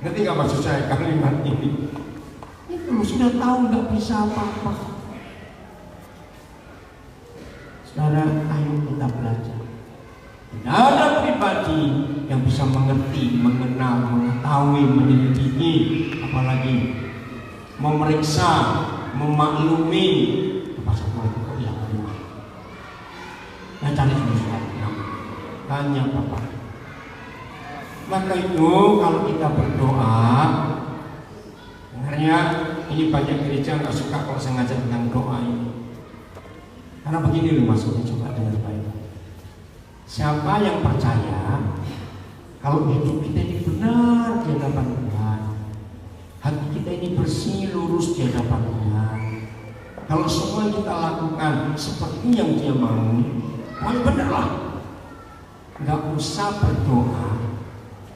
Ngerti gak maksud saya kalimat ini? Itu sudah tahu nggak bisa apa-apa. Saudara, ayo kita belajar. Tidak ada pribadi yang bisa mengerti, mengenal, mengetahui, menyelidiki, apalagi memeriksa, memaklumi. Apa semua itu kok yang lain? Yang cari sesuatu hanya Papa. Maka itu kalau kita berdoa, sebenarnya ini banyak gereja nggak suka kalau saya ngajar tentang doa ini. Karena begini loh maksudnya, coba dengar baik. Siapa yang percaya kalau hidup kita ini benar di hadapan Tuhan, hati kita ini ini bersih lurus di hadapan-Nya. Kalau semua kita lakukan seperti yang Dia mau, benar lah. Nggak usah berdoa,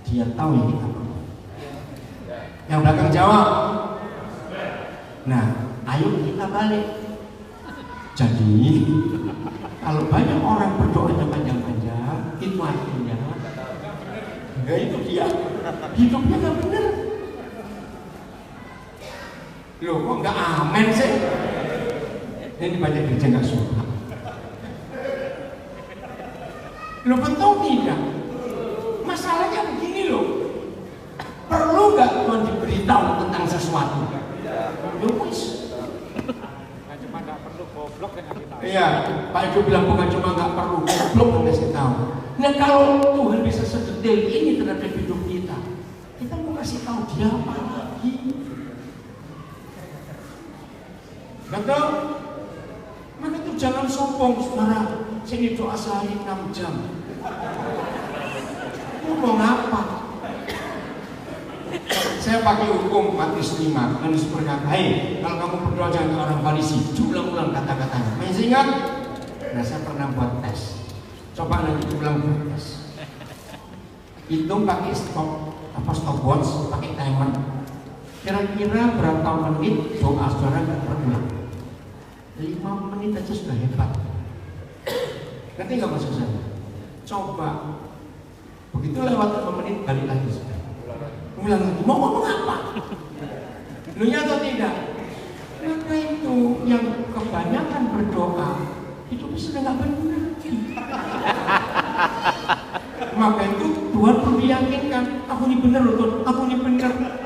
Dia tahu yang kita mau. Yang belakang jawab. Nah, ayo kita balik. Jadi, kalau banyak orang berdoanya panjang-panjang, itu artinya, ya itu dia hidupnya nggak benar. Loh, kok nggak amen sih? Ini banyak gereja nggak suka. Loh, betul tidak? Masalahnya begini loh. Perlu nggak Tuhan diberitahu tentang sesuatu? Loh, wis. Cuma nggak perlu goblok dengan kita. Iya, Pak Edo bilang bukan cuma nggak perlu goblok ngasih tahu. Nah, kalau Tuhan bisa sedetail ini terhadap hidup kita, kita mau kasih tahu Dia apa lagi? Betul? Maka itu jangan sombong, saudara. Sini doa sehari 6 jam. Ngomong apa? Saya pakai hukum Matius 5. Yesus berkata, "Hei, kalau kamu berdoa jangan ke orang Farisi, diulang-ulang kata-katanya." Masih ingat? Nah, saya pernah buat tes. Coba nanti diulang buat tes. Hitung pakai stopwatch, pakai timer. Kira-kira berapa menit doa saudara berulang? 5 menit aja sudah hebat. Nanti nggak masuk sana. Coba begitu lewat 5 menit balik lagi sudah. Ulang lagi. Mau ngomong apa? Lu atau tidak? Maka itu yang kebanyakan berdoa itu sudah nggak benar. Maka itu Tuhan perlu diyakinkan, aku ini benar loh Tuhan, aku ini benar.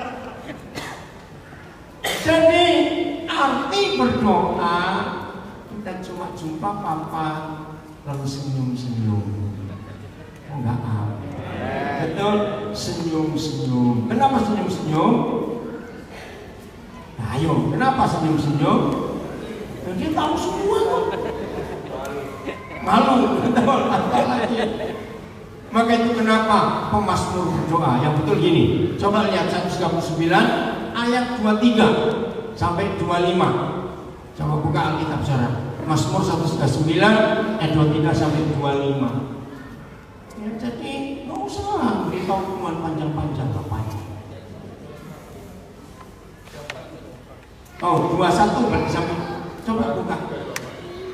Jadi arti berdoa kita cuma jumpa Papa lalu senyum-senyum. Enggak apa. Betul, senyum-senyum. Kenapa senyum-senyum? Nah, ayo, kenapa senyum-senyum? Dia tahu semua kok. Malu, betul, apa lagi? Maka itu kenapa pemazmur berdoa yang betul gini. Coba lihat 139 ayat 23 sampai 25. Coba buka Alkitab saudara. Mazmur 139 ayat 23 sampai 25. Ya, jadi nggak usah beritahu Tuhan panjang-panjang ngapain. Oh, 21 berarti sampai. Coba buka.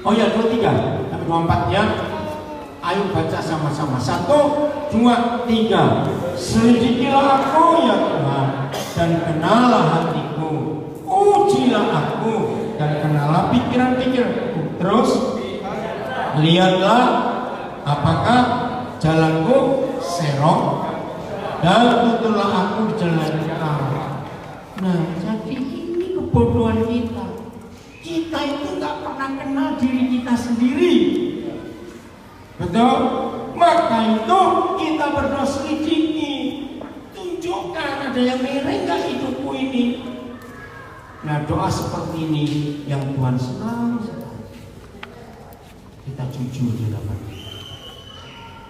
Oh ya, 23 sampai 24 ya. Ayo baca sama-sama. 1, 2, 3. Selidikilah aku ya Tuhan, dan kenalah hatiku. Ujilah aku dan kenalah pikiran-pikiranku. Terus lihatlah apakah jalanku serong, dan tutuplah aku di jalan Allah. Nah, jadi ini kebodohan kita. Kita itu nggak pernah kenal diri kita sendiri. Betul? Maka itu kita berdoa selidiki. Tunjukkan ada yang miring nggak hidupku ini. Nah, doa seperti ini yang Tuhan senang sekali. Kita jujur di dalam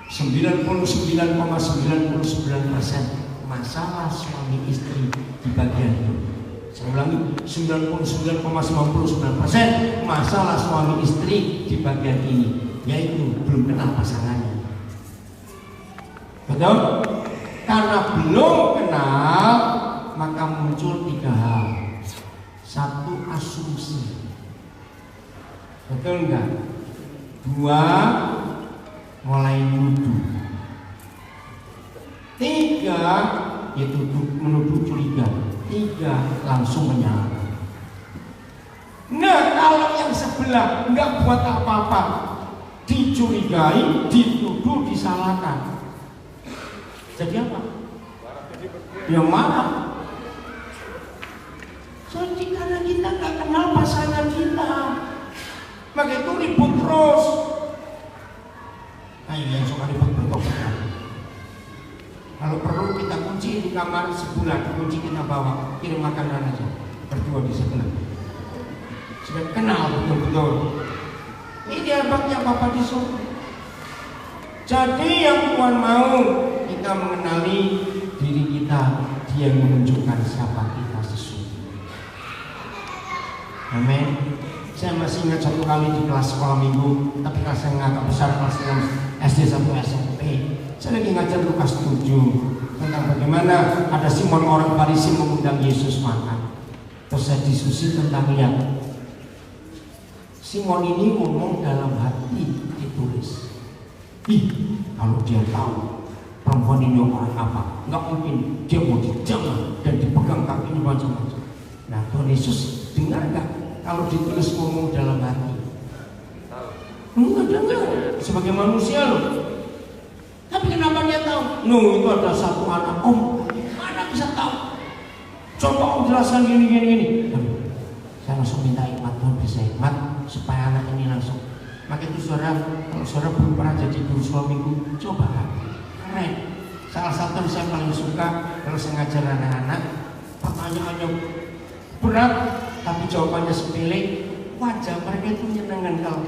99,99% masalah suami istri di bagian itu. Saya ulangi, 99,99% masalah suami istri di bagian ini, yaitu belum kenal pasangannya. Betul? Karena belum kenal, maka muncul 3 hal. 1, asumsi. Betul enggak? 2, mulai nuduh. 3, yaitu menuduh curiga. 3, langsung menyalahkan. Nah, kalau yang sebelah nggak buat apa-apa, dicurigai, dituduh, disalahkan, jadi apa? Dia marah. Jadi karena kita nggak kenal pasangan kita, maka itu ribut terus. Ayo yang suka ribut bertobat. Kalau perlu kita kunci di kamar sebulan, kunci kita bawa, kirim makanan aja, berdua di sebelah. Sudah kenal betul-betul. Ini hebatnya Bapak di surga. Jadi yang Tuhan mau kita mengenali diri kita, Dia yang menunjukkan siapa kita sesungguhnya. Amin. Saya masih ingat satu kali di kelas sekolah minggu, tapi kelas saya agak besar, kelas 6 SD sampai SMP. Saya lagi ngajar Lukas 7 tentang bagaimana ada Simon orang Farisi mengundang Yesus makan. Terus saya diskusi tentang Simon ini ngomong dalam hati ditulis. Kalau dia tahu perempuan ini orang apa, nggak mungkin dia mau dijamah dan dipegang kakinya macam-macam. Nah, Tuhan Yesus dengar nggak kalau ditulis ngomong dalam hati? Enggak dengar, sebagai manusia loh. Tapi kenapa dia tahu? Itu ada satu anak. Mana bisa tahu? Coba Om jelaskan gini. Saya langsung minta hikmat, Tuhan bisa hikmat supaya anak ini langsung. Maka itu saudara, kalau saudara belum pernah jadi guru sekolah minggu, coba. Keren. Salah satu yang saya paling suka kalau saya ngajar anak-anak, pertanyaannya berat, tapi jawabannya sepele. Wajah mereka itu menyenangkan kalau.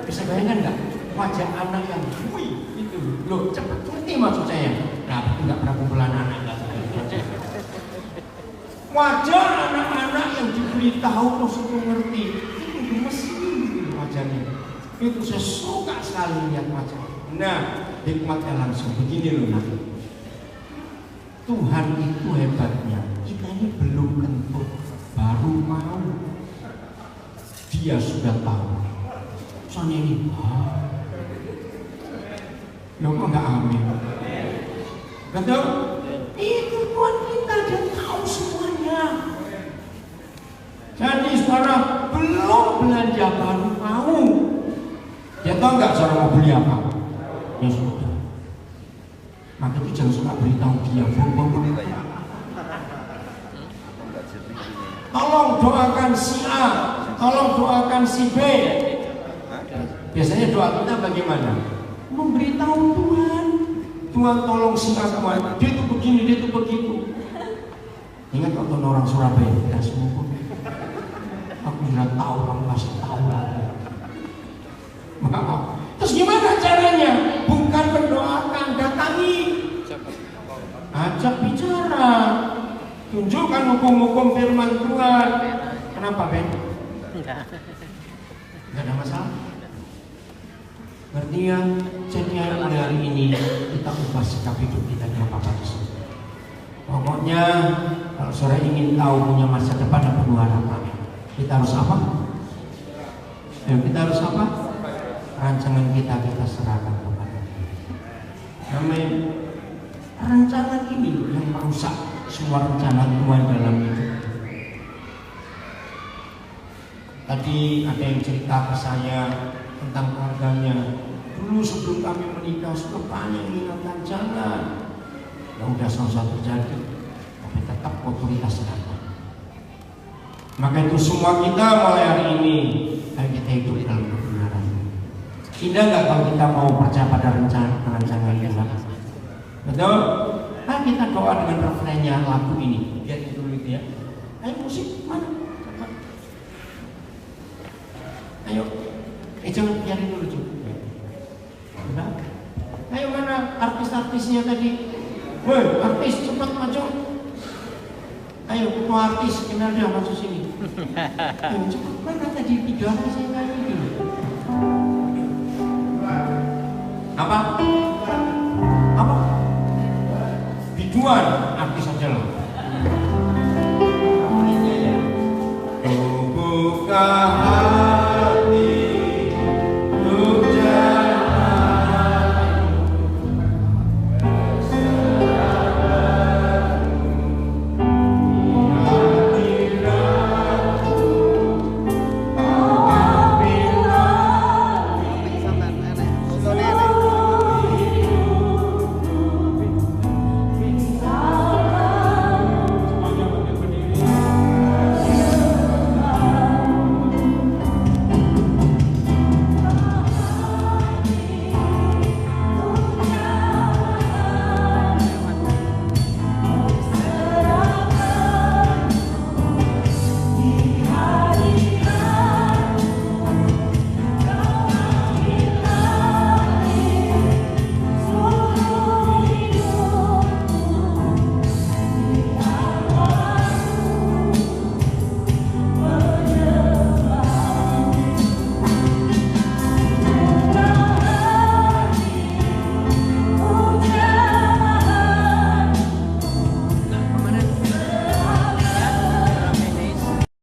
Bisa bayangkan nggak? Wajah anak yang, itu loh cepat ngerti maksud saya. Nah, nggak pernah kumpulan anak nggak. Wajah anak-anak yang diberitahu terus itu ngerti, itu gemes wajahnya. Itu saya suka sekali lihat wajahnya. Nah, hikmatnya langsung begini loh nanti. Tuhan itu hebatnya, kita ini belum tentu baru mau, dia sudah tahu. Soalnya ini, lo kok nggak amin? Betul? Itu Tuhan kita dia tahu semuanya. Jadi saudara belum belanja baru mau. Dia tahu nggak saudara mau beli apa? Ya sudah. Maka itu jangan suka beritahu dia. Tolong doakan si A, tolong doakan si B. Biasanya doa kita bagaimana? Memberitahu Tuhan. Tuhan tolong si A semua. Dia itu begini, dia itu begitu. Ingat waktu orang Surabaya kita semua. Aku sudah tahu, kamu pasti tahu lagi. Maaf. Terus gimana caranya? Bukan mendoakan, datangi. Ajak bicara. Tunjukkan hukum-hukum firman Tuhan. Kenapa, Ben? Enggak ada masalah. Artinya, jadi mulai hari ini kita ubah sikap hidup kita dengan apa di sini. Pokoknya kalau saudara ingin tahu punya masa depan dan penuh harapan, kita harus apa? Kita harus apa? Rancangan kita serahkan kepada Dia. Amin. Rancangan ini yang merusak semua rencana Tuhan dalam hidup. Tadi ada yang cerita ke saya tentang keluarganya. Dulu sebelum kami menikah sudah banyak mengingatkan jangan. Ya udah selesai terjadi, tapi tetap otoritas seragam. Maka itu semua kita mulai hari ini ayo kita hidup dalam kebenaran. Indah nggak kalau kita mau percaya pada rancangan Tuhan? Betul? Nah kita doa dengan refrennya lagu ini. Lihat dulu itu ya. Ayo musik mana? Ayo. Jangan biarin dulu juga. Udah. Ayo mana artis-artisnya tadi? Woi, artis cepat maju. Ayo ketua artis kenal dia masuk sini. Ayo cepat mana tadi video apa saya nyanyi dulu? Apa? Apa? Biduan artis aja loh. Oh buka